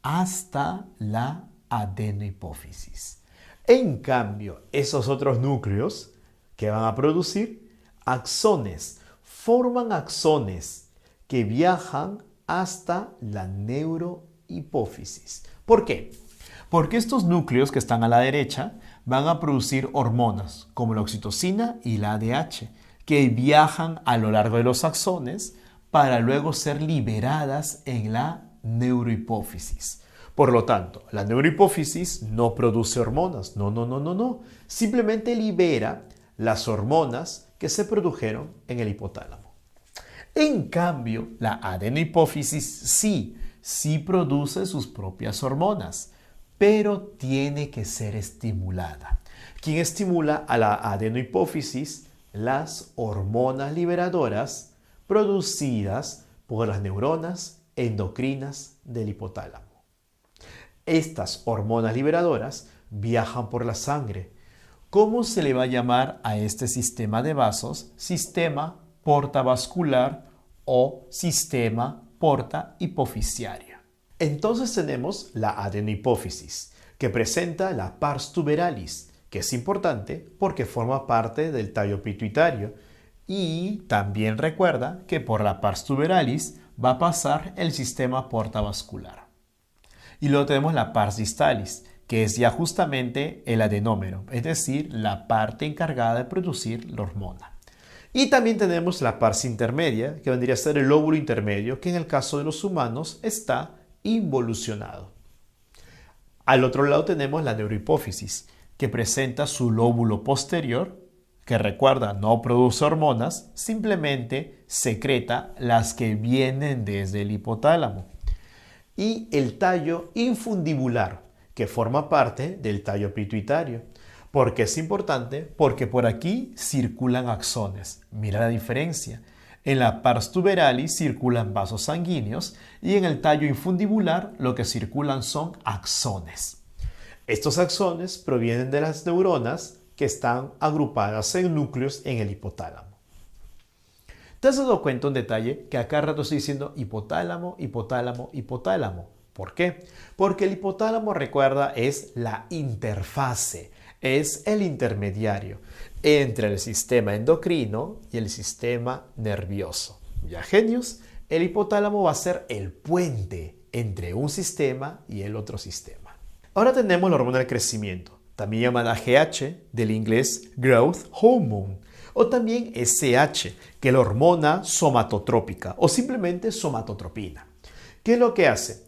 hasta la adenohipófisis. En cambio, esos otros núcleos que van a producir axones, forman axones que viajan hasta la neurohipófisis. ¿Por qué? Porque estos núcleos que están a la derecha van a producir hormonas como la oxitocina y la ADH que viajan a lo largo de los axones para luego ser liberadas en la neurohipófisis. Por lo tanto, la neurohipófisis no produce hormonas, no. Simplemente libera las hormonas que se produjeron en el hipotálamo. En cambio, la adenohipófisis sí produce sus propias hormonas, pero tiene que ser estimulada. ¿Quién estimula a la adenohipófisis? Las hormonas liberadoras producidas por las neuronas endocrinas del hipotálamo. Estas hormonas liberadoras viajan por la sangre. ¿Cómo se le va a llamar a este sistema de vasos? Sistema portavascular o sistema portahipofisiario. Entonces tenemos la adenohipófisis, que presenta la pars tuberalis, que es importante porque forma parte del tallo pituitario. Y también recuerda que por la pars tuberalis va a pasar el sistema portavascular. Y luego tenemos la pars distalis, que es ya justamente el adenómero, es decir, la parte encargada de producir la hormona. Y también tenemos la pars intermedia, que vendría a ser el lóbulo intermedio, que en el caso de los humanos está involucionado. Al otro lado tenemos la neurohipófisis, que presenta su lóbulo posterior, que recuerda no produce hormonas, simplemente secreta las que vienen desde el hipotálamo. Y el tallo infundibular, que forma parte del tallo pituitario. ¿Por qué es importante? Porque por aquí circulan axones. Mira la diferencia. En la pars tuberalis circulan vasos sanguíneos y en el tallo infundibular lo que circulan son axones. Estos axones provienen de las neuronas que están agrupadas en núcleos en el hipotálamo. ¿Te has dado cuenta un detalle? Que acá rato estoy diciendo hipotálamo, hipotálamo, hipotálamo. ¿Por qué? Porque el hipotálamo, recuerda, es la interfase, es el intermediario entre el sistema endocrino y el sistema nervioso. ¿Ya, genios? El hipotálamo va a ser el puente entre un sistema y el otro sistema. Ahora tenemos la hormona del crecimiento, también llamada GH, del inglés Growth Hormone, o también SH, que es la hormona somatotrópica o simplemente somatotropina. ¿Qué es lo que hace?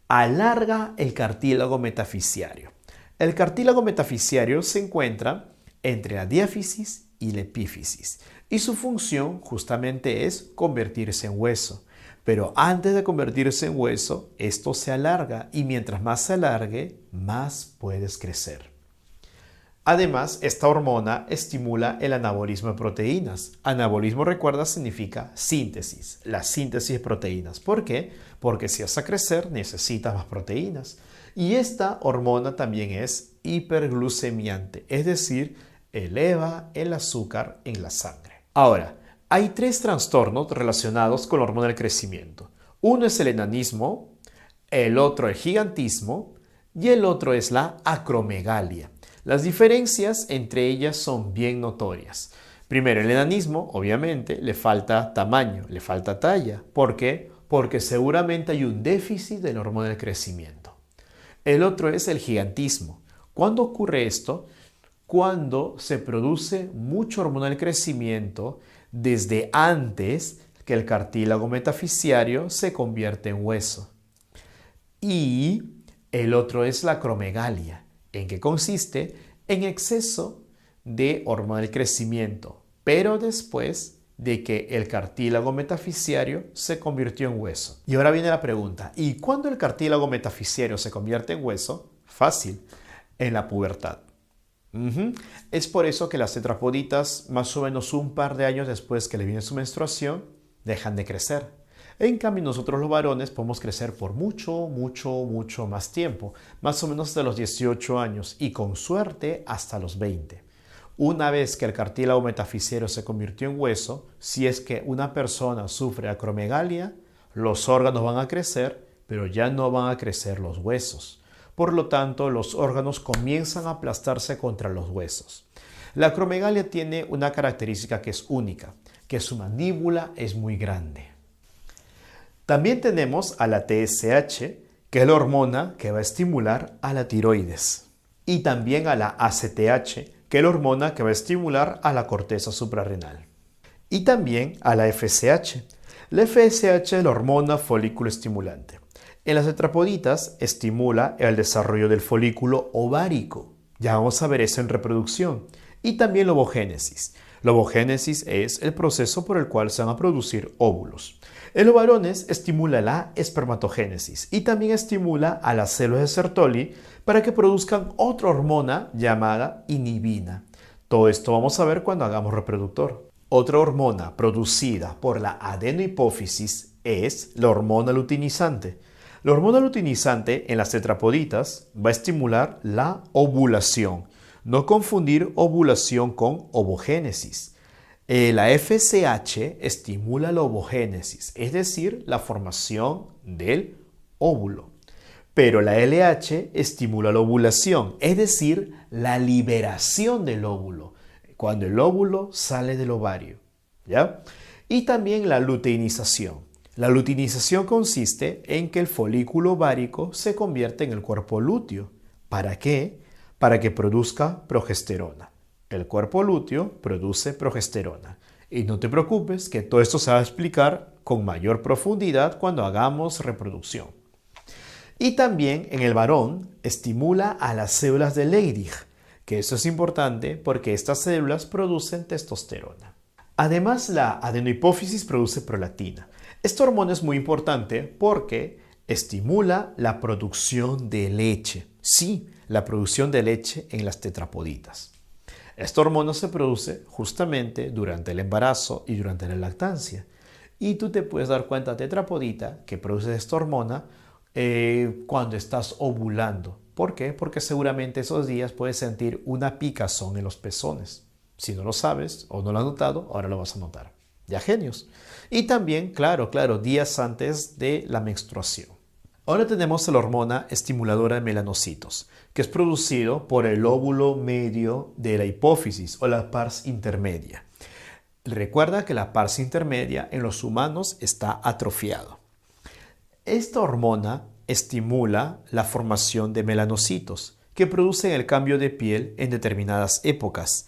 Alarga el cartílago metafisiario. El cartílago metafisiario se encuentra entre la diáfisis y la epífisis y su función justamente es convertirse en hueso. Pero antes de convertirse en hueso, esto se alarga y mientras más se alargue, más puedes crecer. Además, esta hormona estimula el anabolismo de proteínas. Anabolismo, recuerda, significa síntesis, la síntesis de proteínas. ¿Por qué? Porque si vas a crecer necesitas más proteínas. Y esta hormona también es hiperglucemiante, es decir, eleva el azúcar en la sangre. Ahora, hay 3 trastornos relacionados con la hormona del crecimiento. Uno es el enanismo, el otro el gigantismo y el otro es la acromegalia. Las diferencias entre ellas son bien notorias. Primero, el enanismo, obviamente, le falta tamaño, le falta talla. ¿Por qué? Porque seguramente hay un déficit de la hormona del crecimiento. El otro es el gigantismo. ¿Cuándo ocurre esto? Cuando se produce mucha hormona del crecimiento desde antes que el cartílago metafisiario se convierte en hueso. Y el otro es la acromegalia. ¿En qué consiste? En exceso de hormona del crecimiento, pero después de que el cartílago metafisiario se convirtió en hueso. Y ahora viene la pregunta, ¿y cuándo el cartílago metafisiario se convierte en hueso? Fácil, en la pubertad. Es por eso que las tetrapoditas, más o menos un par de años después que le viene su menstruación, dejan de crecer. En cambio, nosotros los varones podemos crecer por mucho más tiempo, más o menos hasta los 18 años y con suerte hasta los 20. Una vez que el cartílago metafisiario se convirtió en hueso, si es que una persona sufre acromegalia, los órganos van a crecer, pero ya no van a crecer los huesos. Por lo tanto, los órganos comienzan a aplastarse contra los huesos. La acromegalia tiene una característica que es única, que su mandíbula es muy grande. También tenemos a la TSH, que es la hormona que va a estimular a la tiroides. Y también a la ACTH, que es la hormona que va a estimular a la corteza suprarrenal. Y también a la FSH. La FSH es la hormona folículo estimulante. En las tetrapoditas estimula el desarrollo del folículo ovárico. Ya vamos a ver eso en reproducción. Y también la ovogénesis. La ovogénesis es el proceso por el cual se van a producir óvulos. En los varones estimula la espermatogénesis y también estimula a las células de Sertoli para que produzcan otra hormona llamada inhibina. Todo esto vamos a ver cuando hagamos reproductor. Otra hormona producida por la adenohipófisis es la hormona luteinizante. La hormona luteinizante en las tetrapoditas va a estimular la ovulación. No confundir ovulación con ovogénesis. La FSH estimula la ovogénesis, es decir, la formación del óvulo. Pero la LH estimula la ovulación, es decir, la liberación del óvulo, cuando el óvulo sale del ovario. ¿Ya? Y también la luteinización. La luteinización consiste en que el folículo ovárico se convierte en el cuerpo lúteo. ¿Para qué? Para que produzca progesterona. El cuerpo lúteo produce progesterona. Y no te preocupes que todo esto se va a explicar con mayor profundidad cuando hagamos reproducción. Y también en el varón estimula a las células de Leydig, que eso es importante porque estas células producen testosterona. Además, la adenohipófisis produce prolactina. Esta hormona es muy importante porque estimula la producción de leche. Sí, la producción de leche en las tetrapoditas. Esta hormona se produce justamente durante el embarazo y durante la lactancia. Y tú te puedes dar cuenta, tetrapodita, que produce esta hormona cuando estás ovulando. ¿Por qué? Porque seguramente esos días puedes sentir una picazón en los pezones. Si no lo sabes o no lo has notado, ahora lo vas a notar. Ya genios. Y también, claro, días antes de la menstruación. Ahora tenemos la hormona estimuladora de melanocitos, que es producido por el óvulo medio de la hipófisis o la pars intermedia. Recuerda que la pars intermedia en los humanos está atrofiado. Esta hormona estimula la formación de melanocitos, que producen el cambio de piel en determinadas épocas.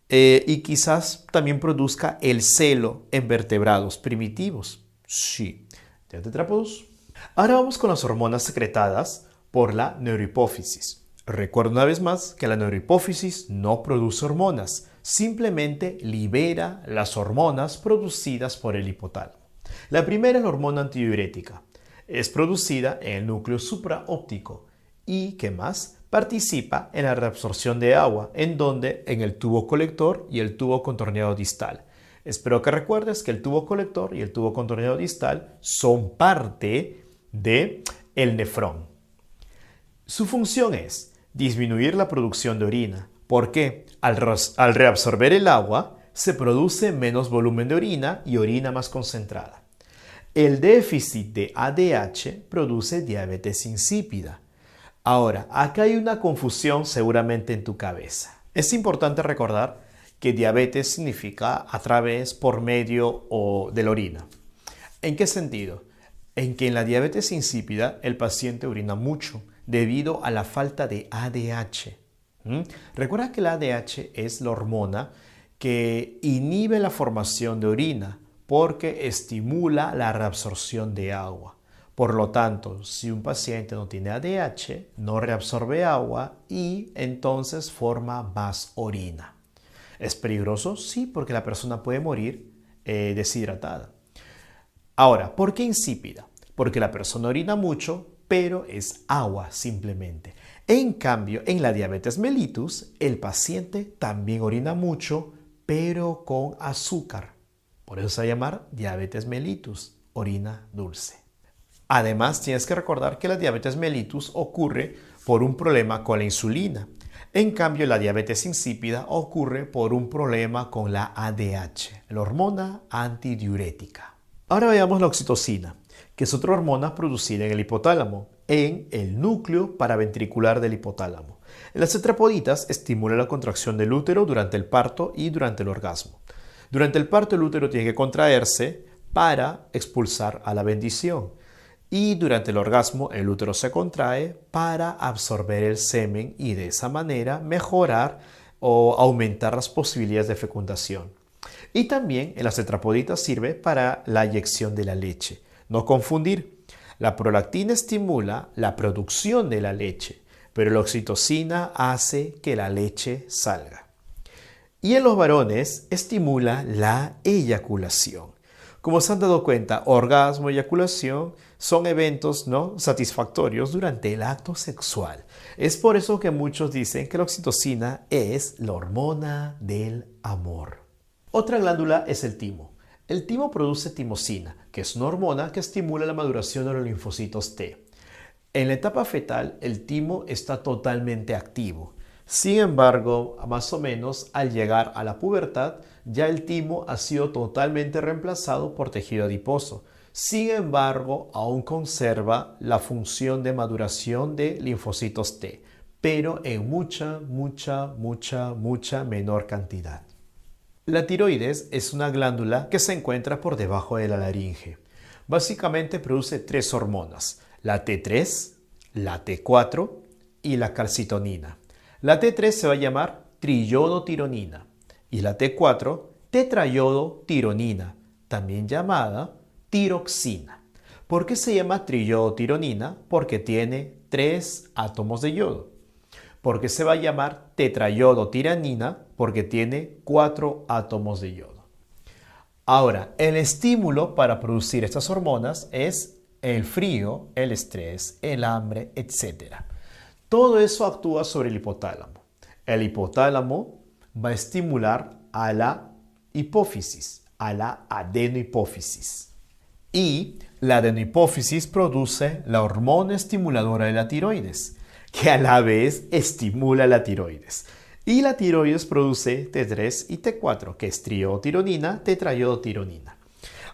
Y quizás también produzca el celo en vertebrados primitivos. Sí, ¿ya tetrápodos? Ahora vamos con las hormonas secretadas por la neurohipófisis. Recuerda una vez más que la neurohipófisis no produce hormonas, simplemente libera las hormonas producidas por el hipotálamo. La primera es la hormona antidiurética. Es producida en el núcleo supraóptico y, ¿qué más? Participa en la reabsorción de agua, en el tubo colector y el tubo contorneado distal. Espero que recuerdes que el tubo colector y el tubo contorneado distal son parte del nefrón. Su función es disminuir la producción de orina. ¿Por qué? Al reabsorber el agua, se produce menos volumen de orina y orina más concentrada. El déficit de ADH produce diabetes insípida. Ahora, acá hay una confusión seguramente en tu cabeza. Es importante recordar que diabetes significa a través, por medio o de la orina. ¿En qué sentido? En que en la diabetes insípida el paciente orina mucho debido a la falta de ADH. Recuerda que la ADH es la hormona que inhibe la formación de orina porque estimula la reabsorción de agua. Por lo tanto, si un paciente no tiene ADH, no reabsorbe agua y entonces forma más orina. ¿Es peligroso? Sí, porque la persona puede morir deshidratada. Ahora, ¿por qué insípida? Porque la persona orina mucho, pero es agua simplemente. En cambio, en la diabetes mellitus, el paciente también orina mucho, pero con azúcar. Por eso se va a llamar diabetes mellitus, orina dulce. Además, tienes que recordar que la diabetes mellitus ocurre por un problema con la insulina. En cambio, la diabetes insípida ocurre por un problema con la ADH, la hormona antidiurética. Ahora veamos la oxitocina, que es otra hormona producida en el hipotálamo, en el núcleo paraventricular del hipotálamo. En las tetrapoditas estimula la contracción del útero durante el parto y durante el orgasmo. Durante el parto el útero tiene que contraerse para expulsar a la bendición. Y durante el orgasmo el útero se contrae para absorber el semen y de esa manera mejorar o aumentar las posibilidades de fecundación. Y también en las tetrapoditas sirve para la eyección de la leche. No confundir, la prolactina estimula la producción de la leche, pero la oxitocina hace que la leche salga. Y en los varones estimula la eyaculación. Como se han dado cuenta, orgasmo y eyaculación son eventos no satisfactorios durante el acto sexual. Es por eso que muchos dicen que la oxitocina es la hormona del amor. Otra glándula es el timo. El timo produce timosina, que es una hormona que estimula la maduración de los linfocitos T. En la etapa fetal, el timo está totalmente activo. Sin embargo, más o menos al llegar a la pubertad, ya el timo ha sido totalmente reemplazado por tejido adiposo. Sin embargo, aún conserva la función de maduración de linfocitos T, pero en mucha menor cantidad. La tiroides es una glándula que se encuentra por debajo de la laringe. Básicamente produce tres hormonas, la T3, la T4 y la calcitonina. La T3 se va a llamar triiodotironina y la T4 tetraiodotironina, también llamada tiroxina. ¿Por qué se llama triiodotironina? Porque tiene 3 átomos de yodo. ¿Por qué se va a llamar tetrayodotiranina? Porque tiene 4 átomos de yodo. Ahora, el estímulo para producir estas hormonas es el frío, el estrés, el hambre, etc. Todo eso actúa sobre el hipotálamo. El hipotálamo va a estimular a la hipófisis, a la adenohipófisis. Y la adenohipófisis produce la hormona estimuladora de la tiroides, que a la vez estimula la tiroides. Y la tiroides produce T3 y T4, que es triodotironina, tetrayodotironina.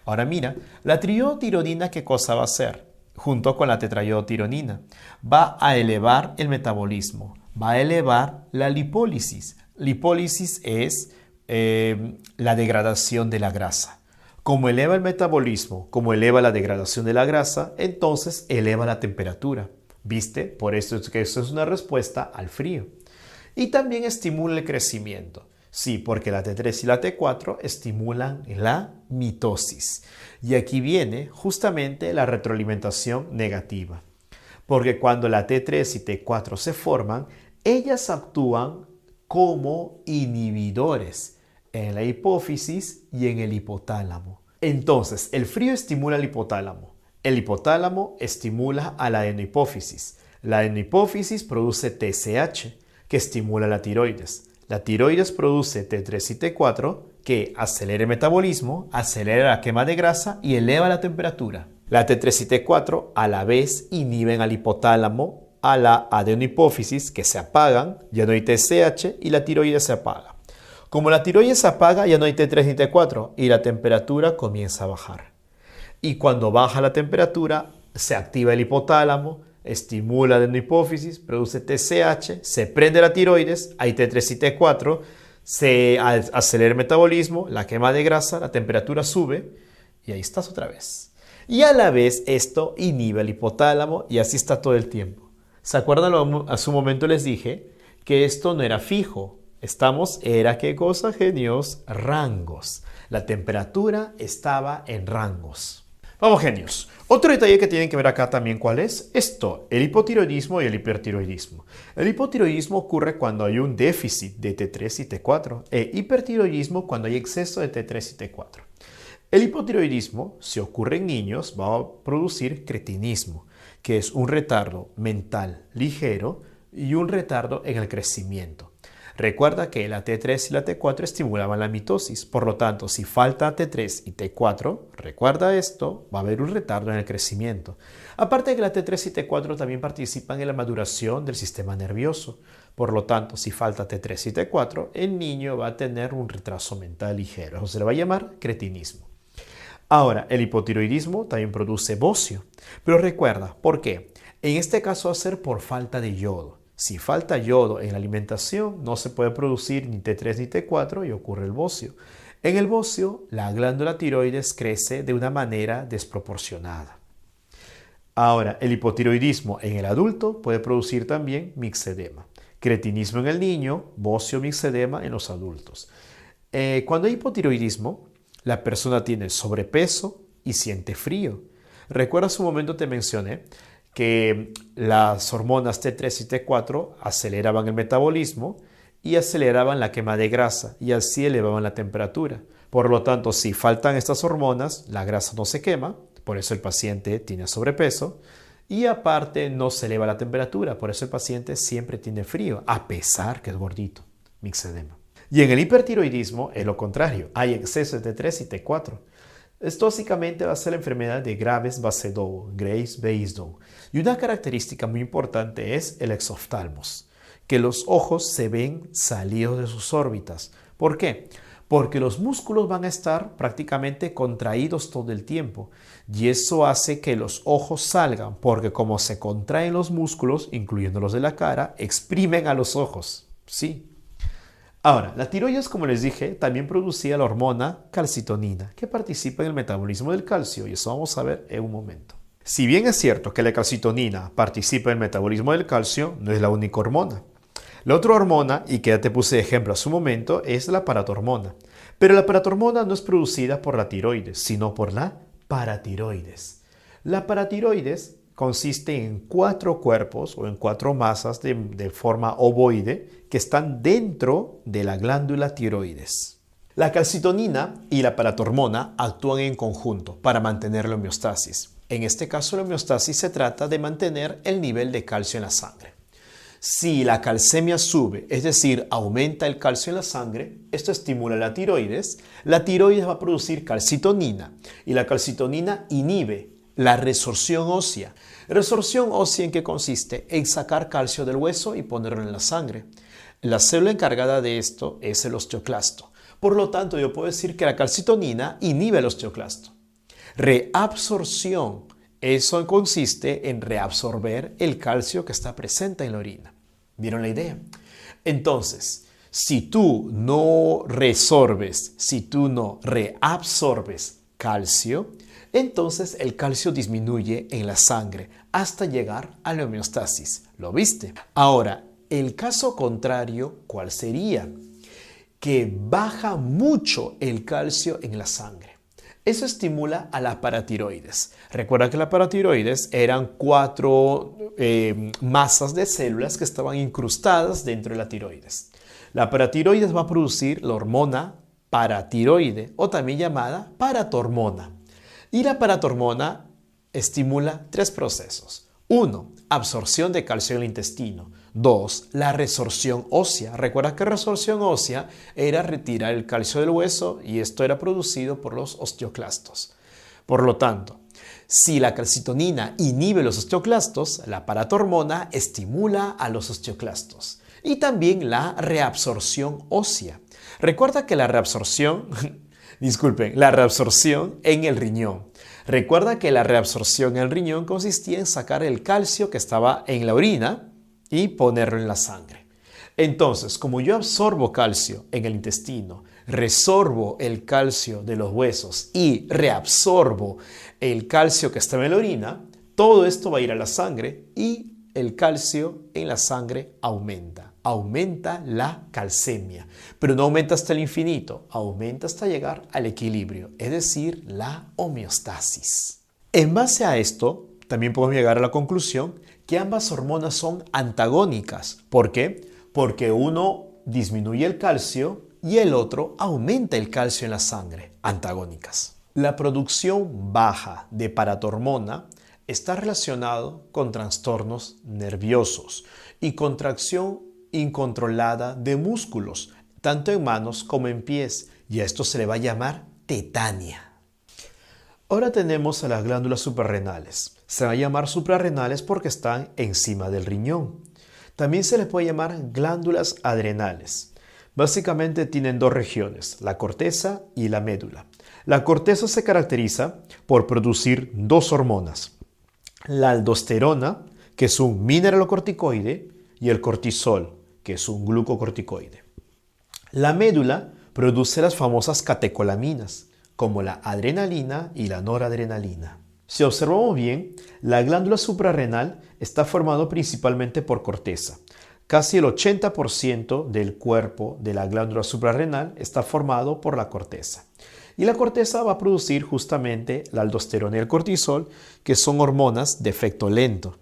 Ahora mira, la triodotironina, ¿qué cosa va a hacer? Junto con la tetrayodotironina, va a elevar el metabolismo, va a elevar la lipólisis. Lipólisis es la degradación de la grasa. Como eleva el metabolismo, como eleva la degradación de la grasa, entonces eleva la temperatura. ¿Viste? Por eso es que eso es una respuesta al frío. Y también estimula el crecimiento. Sí, porque la T3 y la T4 estimulan la mitosis. Y aquí viene justamente la retroalimentación negativa. Porque cuando la T3 y T4 se forman, ellas actúan como inhibidores en la hipófisis y en el hipotálamo. Entonces, el frío estimula el hipotálamo estimula a la adenohipófisis. La adenohipófisis produce TSH, que estimula la tiroides. La tiroides produce T3 y T4, que acelera el metabolismo, acelera la quema de grasa y eleva la temperatura. La T3 y T4 a la vez inhiben al hipotálamo, a la adenohipófisis, que se apagan, ya no hay TSH y la tiroides se apaga. Como la tiroides se apaga, ya no hay T3 ni T4 y la temperatura comienza a bajar. Y cuando baja la temperatura, se activa el hipotálamo, estimula la adenohipófisis, produce TSH, se prende la tiroides, hay T3 y T4, se acelera el metabolismo, la quema de grasa, la temperatura sube y ahí estás otra vez. Y a la vez esto inhibe el hipotálamo y así está todo el tiempo. ¿Se acuerdan? Hace un momento les dije que esto no era fijo. Era ¿qué cosa, genios? Rangos. La temperatura estaba en rangos. Vamos, genios. Otro detalle que tienen que ver acá también, ¿cuál es? Esto, el hipotiroidismo y el hipertiroidismo. El hipotiroidismo ocurre cuando hay un déficit de T3 y T4 e hipertiroidismo cuando hay exceso de T3 y T4. El hipotiroidismo, si ocurre en niños, va a producir cretinismo, que es un retardo mental ligero y un retardo en el crecimiento. Recuerda que la T3 y la T4 estimulaban la mitosis, por lo tanto, si falta T3 y T4, recuerda esto, va a haber un retardo en el crecimiento. Aparte de que la T3 y T4 también participan en la maduración del sistema nervioso, por lo tanto, si falta T3 y T4, el niño va a tener un retraso mental ligero, eso se le va a llamar cretinismo. Ahora, el hipotiroidismo también produce bocio, pero recuerda, ¿por qué? En este caso va a ser por falta de yodo. Si falta yodo en la alimentación, no se puede producir ni T3 ni T4 y ocurre el bocio. En el bocio, la glándula tiroides crece de una manera desproporcionada. Ahora, el hipotiroidismo en el adulto puede producir también mixedema. Cretinismo en el niño, bocio, mixedema en los adultos. Cuando hay hipotiroidismo, la persona tiene sobrepeso y siente frío. Recuerda, hace un momento te mencioné que las hormonas T3 y T4 aceleraban el metabolismo y aceleraban la quema de grasa y así elevaban la temperatura. Por lo tanto, si faltan estas hormonas, la grasa no se quema, por eso el paciente tiene sobrepeso y aparte no se eleva la temperatura, por eso el paciente siempre tiene frío, a pesar que es gordito, mixedema. Y en el hipertiroidismo es lo contrario, hay exceso de T3 y T4. Esto básicamente va a ser la enfermedad de Graves-Basedow, Graves-Basedow. Y una característica muy importante es el exoftalmos, que los ojos se ven salidos de sus órbitas. ¿Por qué? Porque los músculos van a estar prácticamente contraídos todo el tiempo y eso hace que los ojos salgan, porque como se contraen los músculos, incluyendo los de la cara, exprimen a los ojos. Sí. Ahora, la tiroides, como les dije, también producía la hormona calcitonina, que participa en el metabolismo del calcio, y eso vamos a ver en un momento. Si bien es cierto que la calcitonina participa en el metabolismo del calcio, no es la única hormona. La otra hormona, y que ya te puse de ejemplo hace un momento, es la paratormona. Pero la paratormona no es producida por la tiroides, sino por la paratiroides. La paratiroides, consiste en 4 cuerpos o en 4 masas de forma ovoide que están dentro de la glándula tiroides. La calcitonina y la paratormona actúan en conjunto para mantener la homeostasis. En este caso, la homeostasis se trata de mantener el nivel de calcio en la sangre. Si la calcemia sube, es decir, aumenta el calcio en la sangre, esto estimula la tiroides va a producir calcitonina y la calcitonina inhibe la resorción ósea. ¿Resorción ósea en qué consiste? En sacar calcio del hueso y ponerlo en la sangre. La célula encargada de esto es el osteoclasto. Por lo tanto, yo puedo decir que la calcitonina inhibe el osteoclasto. Reabsorción. Eso consiste en reabsorber el calcio que está presente en la orina. ¿Vieron la idea? Entonces, si tú no resorbes, si tú no reabsorbes calcio, entonces el calcio disminuye en la sangre hasta llegar a la homeostasis. ¿Lo viste? Ahora, el caso contrario, ¿cuál sería? Que baja mucho el calcio en la sangre. Eso estimula a la paratiroides. Recuerda que la paratiroides eran 4 masas de células que estaban incrustadas dentro de la tiroides. La paratiroides va a producir la hormona paratiroide o también llamada paratormona. Y la paratormona estimula 3 procesos. 1. Absorción de calcio en el intestino. 2. La resorción ósea. Recuerda que resorción ósea era retirar el calcio del hueso y esto era producido por los osteoclastos. Por lo tanto, si la calcitonina inhibe los osteoclastos, la paratormona estimula a los osteoclastos. Y también la reabsorción ósea. Recuerda que la reabsorción en el riñón. Recuerda que la reabsorción en el riñón consistía en sacar el calcio que estaba en la orina y ponerlo en la sangre. Entonces, como yo absorbo calcio en el intestino, resorbo el calcio de los huesos y reabsorbo el calcio que estaba en la orina, todo esto va a ir a la sangre y el calcio en la sangre aumenta. Aumenta la calcemia, pero no aumenta hasta el infinito, aumenta hasta llegar al equilibrio, es decir, la homeostasis. En base a esto, también podemos llegar a la conclusión que ambas hormonas son antagónicas. ¿Por qué? Porque uno disminuye el calcio y el otro aumenta el calcio en la sangre, antagónicas. La producción baja de paratormona está relacionado con trastornos nerviosos y contracción incontrolada de músculos, tanto en manos como en pies, y a esto se le va a llamar tetania. Ahora tenemos a las glándulas suprarrenales. Se va a llamar suprarrenales porque están encima del riñón. También se les puede llamar glándulas adrenales. Básicamente tienen 2 regiones, la corteza y la médula. La corteza se caracteriza por producir 2 hormonas, la aldosterona, que es un mineralocorticoide, y el cortisol, que es un glucocorticoide. La médula produce las famosas catecolaminas, como la adrenalina y la noradrenalina. Si observamos bien, la glándula suprarrenal está formada principalmente por corteza. Casi el 80% del cuerpo de la glándula suprarrenal está formado por la corteza. Y la corteza va a producir justamente la aldosterona y el cortisol, que son hormonas de efecto lento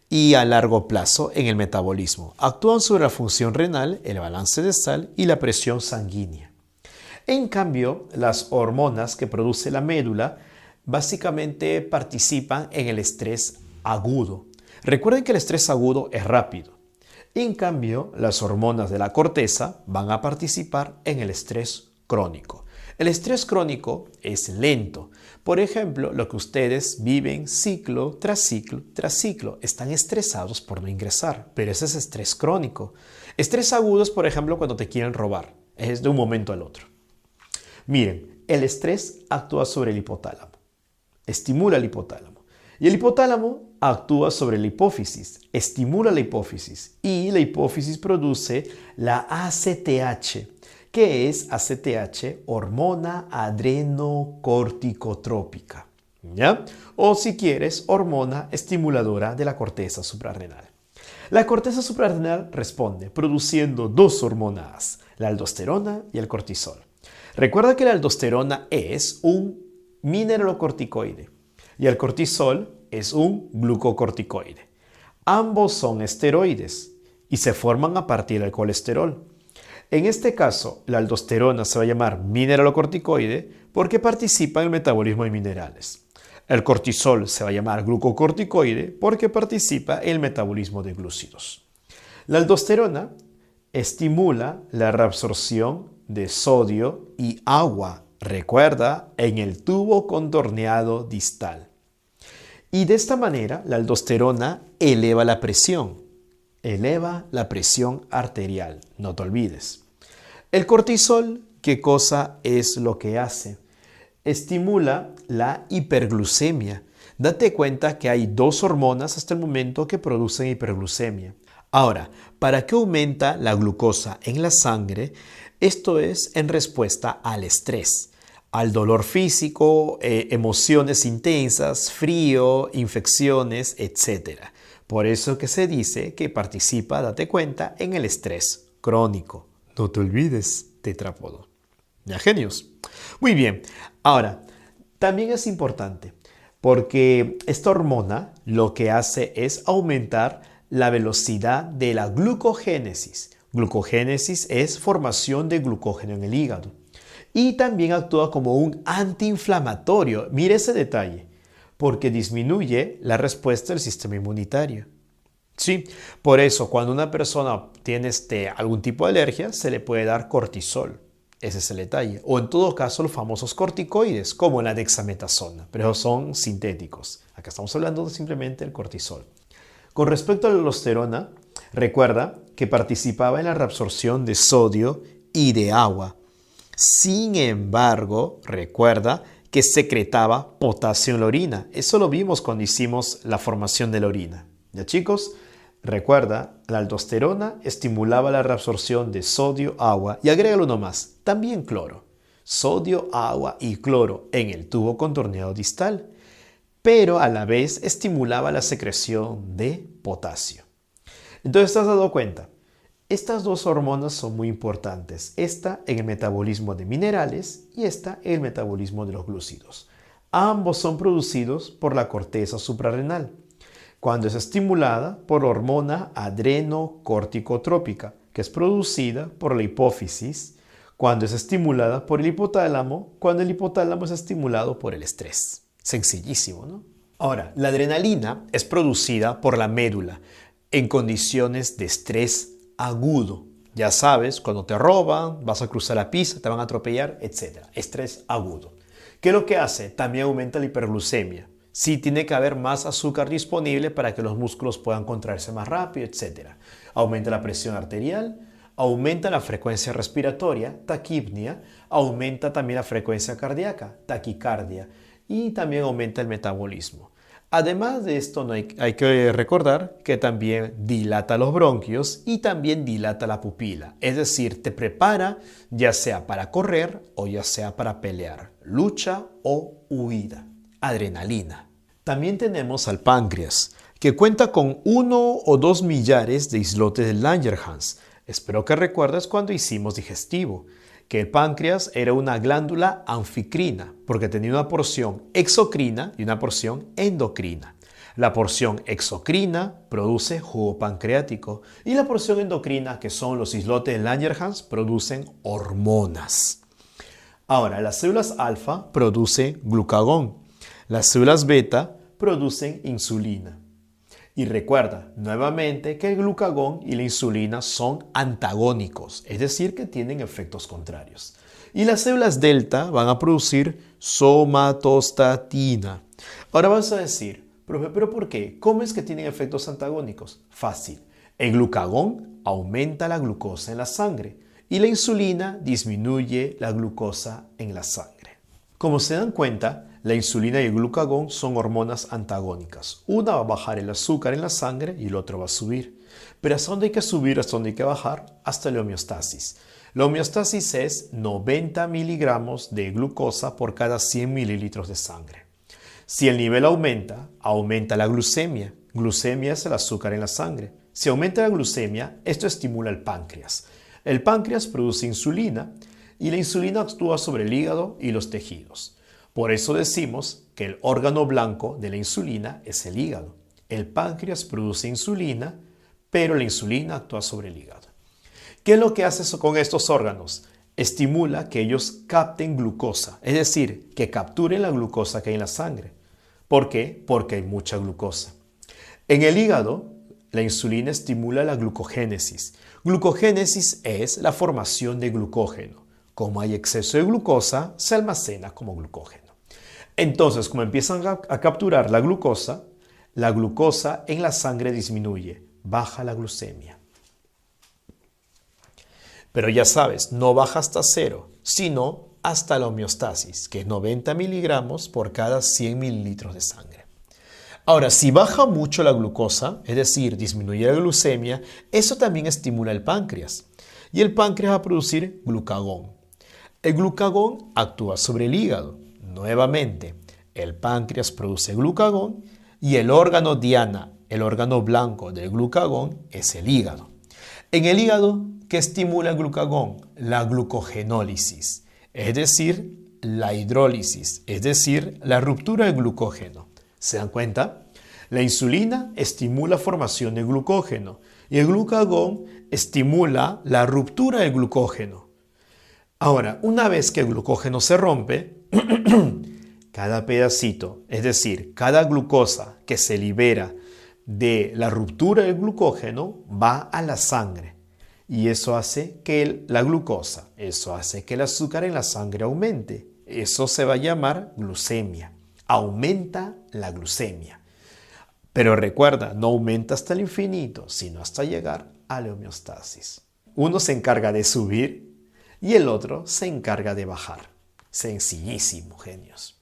y a largo plazo en el metabolismo. Actúan sobre la función renal, el balance de sal y la presión sanguínea. En cambio, las hormonas que produce la médula básicamente participan en el estrés agudo. Recuerden que el estrés agudo es rápido. En cambio, las hormonas de la corteza van a participar en el estrés crónico. El estrés crónico es lento. Por ejemplo, lo que ustedes viven ciclo tras ciclo tras ciclo. Están estresados por no ingresar, pero ese es estrés crónico. Estrés agudo es, por ejemplo, cuando te quieren robar. Es de un momento al otro. Miren, el estrés actúa sobre el hipotálamo. Estimula el hipotálamo. Y el hipotálamo actúa sobre la hipófisis, estimula la hipófisis y la hipófisis produce la ACTH. ¿Qué es ACTH? Hormona adrenocorticotrópica, ¿ya? O si quieres, hormona estimuladora de la corteza suprarrenal. La corteza suprarrenal responde produciendo 2 hormonas, la aldosterona y el cortisol. Recuerda que la aldosterona es un mineralocorticoide y el cortisol es un glucocorticoide. Ambos son esteroides y se forman a partir del colesterol. En este caso, la aldosterona se va a llamar mineralocorticoide porque participa en el metabolismo de minerales. El cortisol se va a llamar glucocorticoide porque participa en el metabolismo de glúcidos. La aldosterona estimula la reabsorción de sodio y agua, recuerda, en el tubo contorneado distal. Y de esta manera, la aldosterona eleva la presión arterial, no te olvides. El cortisol, ¿qué cosa es lo que hace? Estimula la hiperglucemia. Date cuenta que hay dos hormonas hasta el momento que producen hiperglucemia. Ahora, ¿para qué aumenta la glucosa en la sangre? Esto es en respuesta al estrés, al dolor físico, emociones intensas, frío, infecciones, etc. Por eso que se dice que participa, date cuenta, en el estrés crónico. No te olvides, tetrápodo. ¿Ya, genios? Muy bien. Ahora, también es importante porque esta hormona lo que hace es aumentar la velocidad de la glucogénesis. Glucogénesis es formación de glucógeno en el hígado. Y también actúa como un antiinflamatorio. Mire ese detalle, porque disminuye la respuesta del sistema inmunitario. Sí, por eso cuando una persona tiene algún tipo de alergia, se le puede dar cortisol. Ese es el detalle. O en todo caso los famosos corticoides, como la dexametasona, pero son sintéticos. Acá estamos hablando simplemente del cortisol. Con respecto a la aldosterona, recuerda que participaba en la reabsorción de sodio y de agua. Sin embargo, recuerda que secretaba potasio en la orina. Eso lo vimos cuando hicimos la formación de la orina. ¿Ya, chicos? Recuerda, la aldosterona estimulaba la reabsorción de sodio, agua y agrégale uno más, también cloro. Sodio, agua y cloro en el tubo contorneado distal, pero a la vez estimulaba la secreción de potasio. Entonces, ¿te has dado cuenta? Estas dos hormonas son muy importantes. Esta en el metabolismo de minerales y esta en el metabolismo de los glúcidos. Ambos son producidos por la corteza suprarrenal, cuando es estimulada por la hormona adrenocorticotrópica, que es producida por la hipófisis, cuando es estimulada por el hipotálamo, cuando el hipotálamo es estimulado por el estrés. Sencillísimo, ¿no? Ahora, la adrenalina es producida por la médula en condiciones de estrés agudo. Ya sabes, cuando te roban, vas a cruzar la pista, te van a atropellar, etc. Estrés agudo. ¿Qué es lo que hace? También aumenta la hiperglucemia. Sí, tiene que haber más azúcar disponible para que los músculos puedan contraerse más rápido, etc. Aumenta la presión arterial, aumenta la frecuencia respiratoria, taquipnea, aumenta también la frecuencia cardíaca, taquicardia, y también aumenta el metabolismo. Además de esto, hay que recordar que también dilata los bronquios y también dilata la pupila. Es decir, te prepara ya sea para correr o ya sea para pelear, lucha o huida. Adrenalina. También tenemos al páncreas, que cuenta con 1 o 2 millares de islotes de Langerhans. Espero que recuerdes cuando hicimos digestivo, que el páncreas era una glándula anficrina, porque tenía una porción exocrina y una porción endocrina. La porción exocrina produce jugo pancreático y la porción endocrina, que son los islotes de Langerhans, producen hormonas. Ahora, las células alfa producen glucagón. Las células beta producen insulina. Y recuerda nuevamente que el glucagón y la insulina son antagónicos, es decir, que tienen efectos contrarios. Y las células delta van a producir somatostatina. Ahora vas a decir, profe, ¿pero por qué? ¿Cómo es que tienen efectos antagónicos? Fácil. El glucagón aumenta la glucosa en la sangre y la insulina disminuye la glucosa en la sangre. Como se dan cuenta, la insulina y el glucagón son hormonas antagónicas. Una va a bajar el azúcar en la sangre y el otro va a subir. Pero ¿hasta dónde hay que subir? ¿Hasta dónde hay que bajar? Hasta la homeostasis. La homeostasis es 90 miligramos de glucosa por cada 100 mililitros de sangre. Si el nivel aumenta, aumenta la glucemia. Glucemia es el azúcar en la sangre. Si aumenta la glucemia, esto estimula el páncreas. El páncreas produce insulina y la insulina actúa sobre el hígado y los tejidos. Por eso decimos que el órgano blanco de la insulina es el hígado. El páncreas produce insulina, pero la insulina actúa sobre el hígado. ¿Qué es lo que hace eso con estos órganos? Estimula que ellos capten glucosa, es decir, que capturen la glucosa que hay en la sangre. ¿Por qué? Porque hay mucha glucosa. En el hígado, la insulina estimula la glucogénesis. Glucogénesis es la formación de glucógeno. Como hay exceso de glucosa, se almacena como glucógeno. Entonces, como empiezan a capturar la glucosa en la sangre disminuye, baja la glucemia. Pero ya sabes, no baja hasta cero, sino hasta la homeostasis, que es 90 miligramos por cada 100 mililitros de sangre. Ahora, si baja mucho la glucosa, es decir, disminuye la glucemia, eso también estimula el páncreas. Y el páncreas va a producir glucagón. El glucagón actúa sobre el hígado. Nuevamente, el páncreas produce glucagón y el órgano diana, el órgano blanco del glucagón, es el hígado. En el hígado, ¿qué estimula el glucagón? La glucogenólisis, es decir, la hidrólisis, es decir, la ruptura del glucógeno. ¿Se dan cuenta? La insulina estimula la formación de glucógeno y el glucagón estimula la ruptura del glucógeno. Ahora, una vez que el glucógeno se rompe, cada pedacito, es decir, cada glucosa que se libera de la ruptura del glucógeno va a la sangre. Y eso hace que la glucosa, eso hace que el azúcar en la sangre aumente. Eso se va a llamar glucemia. Aumenta la glucemia. Pero recuerda, no aumenta hasta el infinito, sino hasta llegar a la homeostasis. Uno se encarga de subir y el otro se encarga de bajar. Sencillísimo, genios.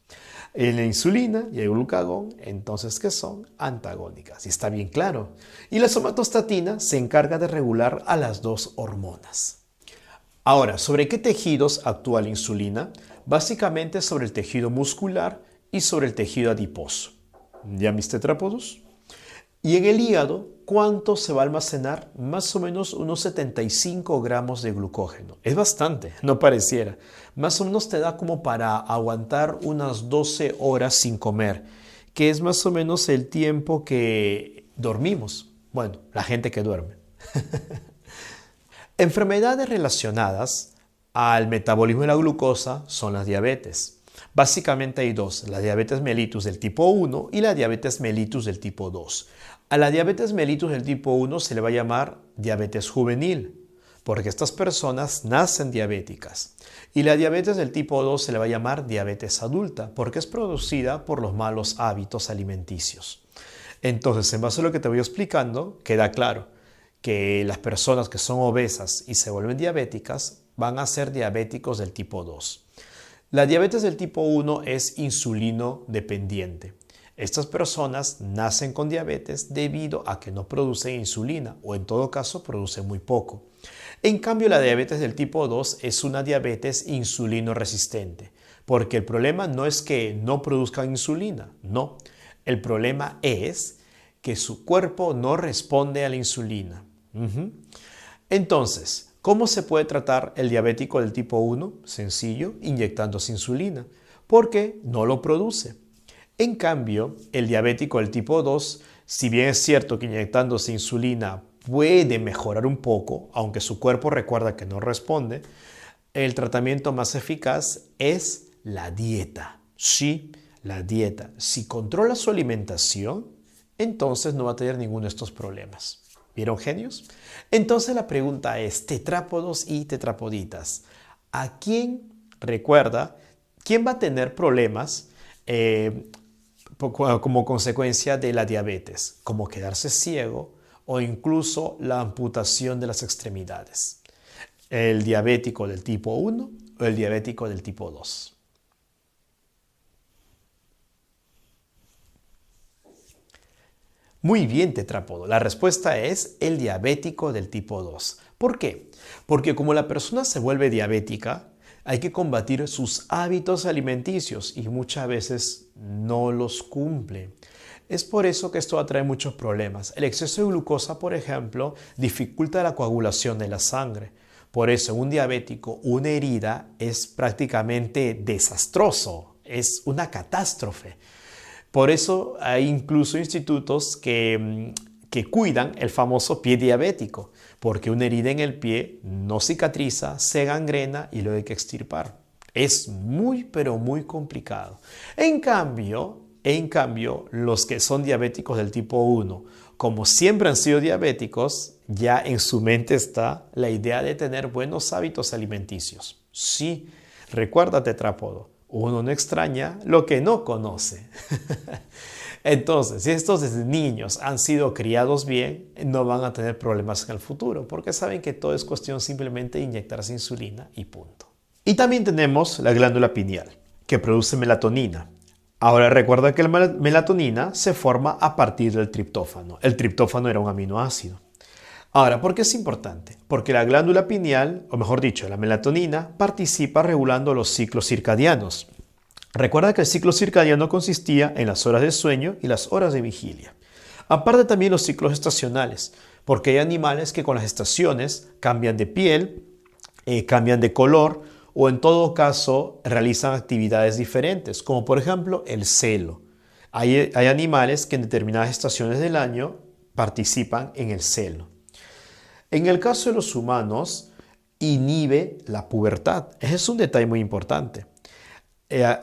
En la insulina y el glucagón, entonces, ¿qué son? Antagónicas. Y está bien claro. Y la somatostatina se encarga de regular a las dos hormonas. Ahora, ¿sobre qué tejidos actúa la insulina? Básicamente sobre el tejido muscular y sobre el tejido adiposo. ¿Ya mis tetrápodos? Y en el hígado, ¿cuánto se va a almacenar? Más o menos unos 75 gramos de glucógeno. Es bastante, no pareciera. Más o menos te da como para aguantar unas 12 horas sin comer, que es más o menos el tiempo que dormimos. Bueno, la gente que duerme. Enfermedades relacionadas al metabolismo de la glucosa son las diabetes. Básicamente hay dos, la diabetes mellitus del tipo 1 y la diabetes mellitus del tipo 2. A la diabetes mellitus del tipo 1 se le va a llamar diabetes juvenil, porque estas personas nacen diabéticas. Y la diabetes del tipo 2 se le va a llamar diabetes adulta, porque es producida por los malos hábitos alimenticios. Entonces, en base a lo que te voy explicando, queda claro que las personas que son obesas y se vuelven diabéticas van a ser diabéticos del tipo 2. La diabetes del tipo 1 es insulino dependiente. Estas personas nacen con diabetes debido a que no producen insulina o en todo caso producen muy poco. En cambio, la diabetes del tipo 2 es una diabetes insulino resistente, porque el problema no es que no produzcan insulina, no. El problema es que su cuerpo no responde a la insulina. Entonces, ¿cómo se puede tratar el diabético del tipo 1? Sencillo, inyectándose insulina, porque no lo produce. En cambio, el diabético del tipo 2, si bien es cierto que inyectándose insulina puede mejorar un poco, aunque su cuerpo recuerda que no responde, el tratamiento más eficaz es la dieta. Sí, la dieta. Si controla su alimentación, entonces no va a tener ninguno de estos problemas. ¿Vieron, genios? Entonces la pregunta es, tetrápodos y tetrapoditas, ¿a quién recuerda? ¿Quién va a tener problemas como consecuencia de la diabetes? Como quedarse ciego o incluso la amputación de las extremidades. ¿El diabético del tipo 1 o el diabético del tipo 2? Muy bien, tetrápodo. La respuesta es el diabético del tipo 2. ¿Por qué? Porque como la persona se vuelve diabética, hay que combatir sus hábitos alimenticios y muchas veces no los cumple. Es por eso que esto atrae muchos problemas. El exceso de glucosa, por ejemplo, dificulta la coagulación de la sangre. Por eso, en un diabético, una herida es prácticamente desastroso. es una catástrofe. Por eso hay incluso institutos que cuidan el famoso pie diabético, porque una herida en el pie no cicatriza, se gangrena y luego hay que extirpar. Es muy, pero muy complicado. En cambio, los que son diabéticos del tipo 1, como siempre han sido diabéticos, ya en su mente está la idea de tener buenos hábitos alimenticios. Sí, recuerda tetrápodo, uno no extraña lo que no conoce. Entonces, si estos niños han sido criados bien, no van a tener problemas en el futuro, porque saben que todo es cuestión simplemente de inyectarse insulina y punto. Y también tenemos la glándula pineal, que produce melatonina. Ahora recuerda que la melatonina se forma a partir del triptófano. El triptófano era un aminoácido. Ahora, ¿por qué es importante? Porque la glándula pineal, o mejor dicho, la melatonina, participa regulando los ciclos circadianos. Recuerda que el ciclo circadiano consistía en las horas de sueño y las horas de vigilia. Aparte también los ciclos estacionales, porque hay animales que con las estaciones cambian de piel, cambian de color o en todo caso realizan actividades diferentes, como por ejemplo el celo. Hay animales que en determinadas estaciones del año participan en el celo. En el caso de los humanos, inhibe la pubertad. Ese es un detalle muy importante.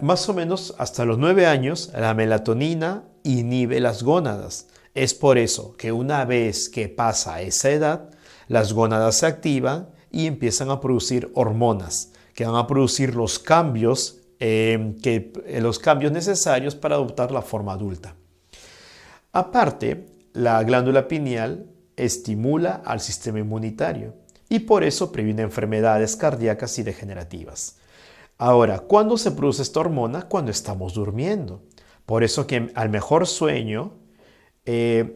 Más o menos hasta los 9 años, la melatonina inhibe las gónadas. Es por eso que una vez que pasa esa edad, las gónadas se activan y empiezan a producir hormonas que van a producir los cambios necesarios para adoptar la forma adulta. Aparte, la glándula pineal estimula al sistema inmunitario y por eso previene enfermedades cardíacas y degenerativas. Ahora, ¿cuándo se produce esta hormona? Cuando estamos durmiendo. Por eso que al mejor sueño,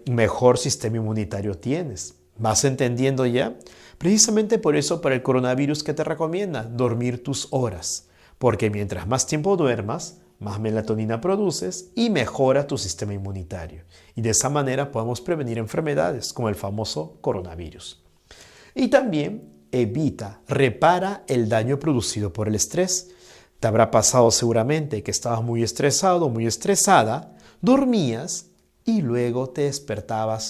mejor sistema inmunitario tienes. ¿Vas entendiendo ya? Precisamente por eso para el coronavirus, ¿qué te recomienda? Dormir tus horas. Porque mientras más tiempo duermas, más melatonina produces y mejora tu sistema inmunitario. Y de esa manera podemos prevenir enfermedades como el famoso coronavirus. Y también repara el daño producido por el estrés. Te habrá pasado seguramente que estabas muy estresado, muy estresada, dormías y luego te despertabas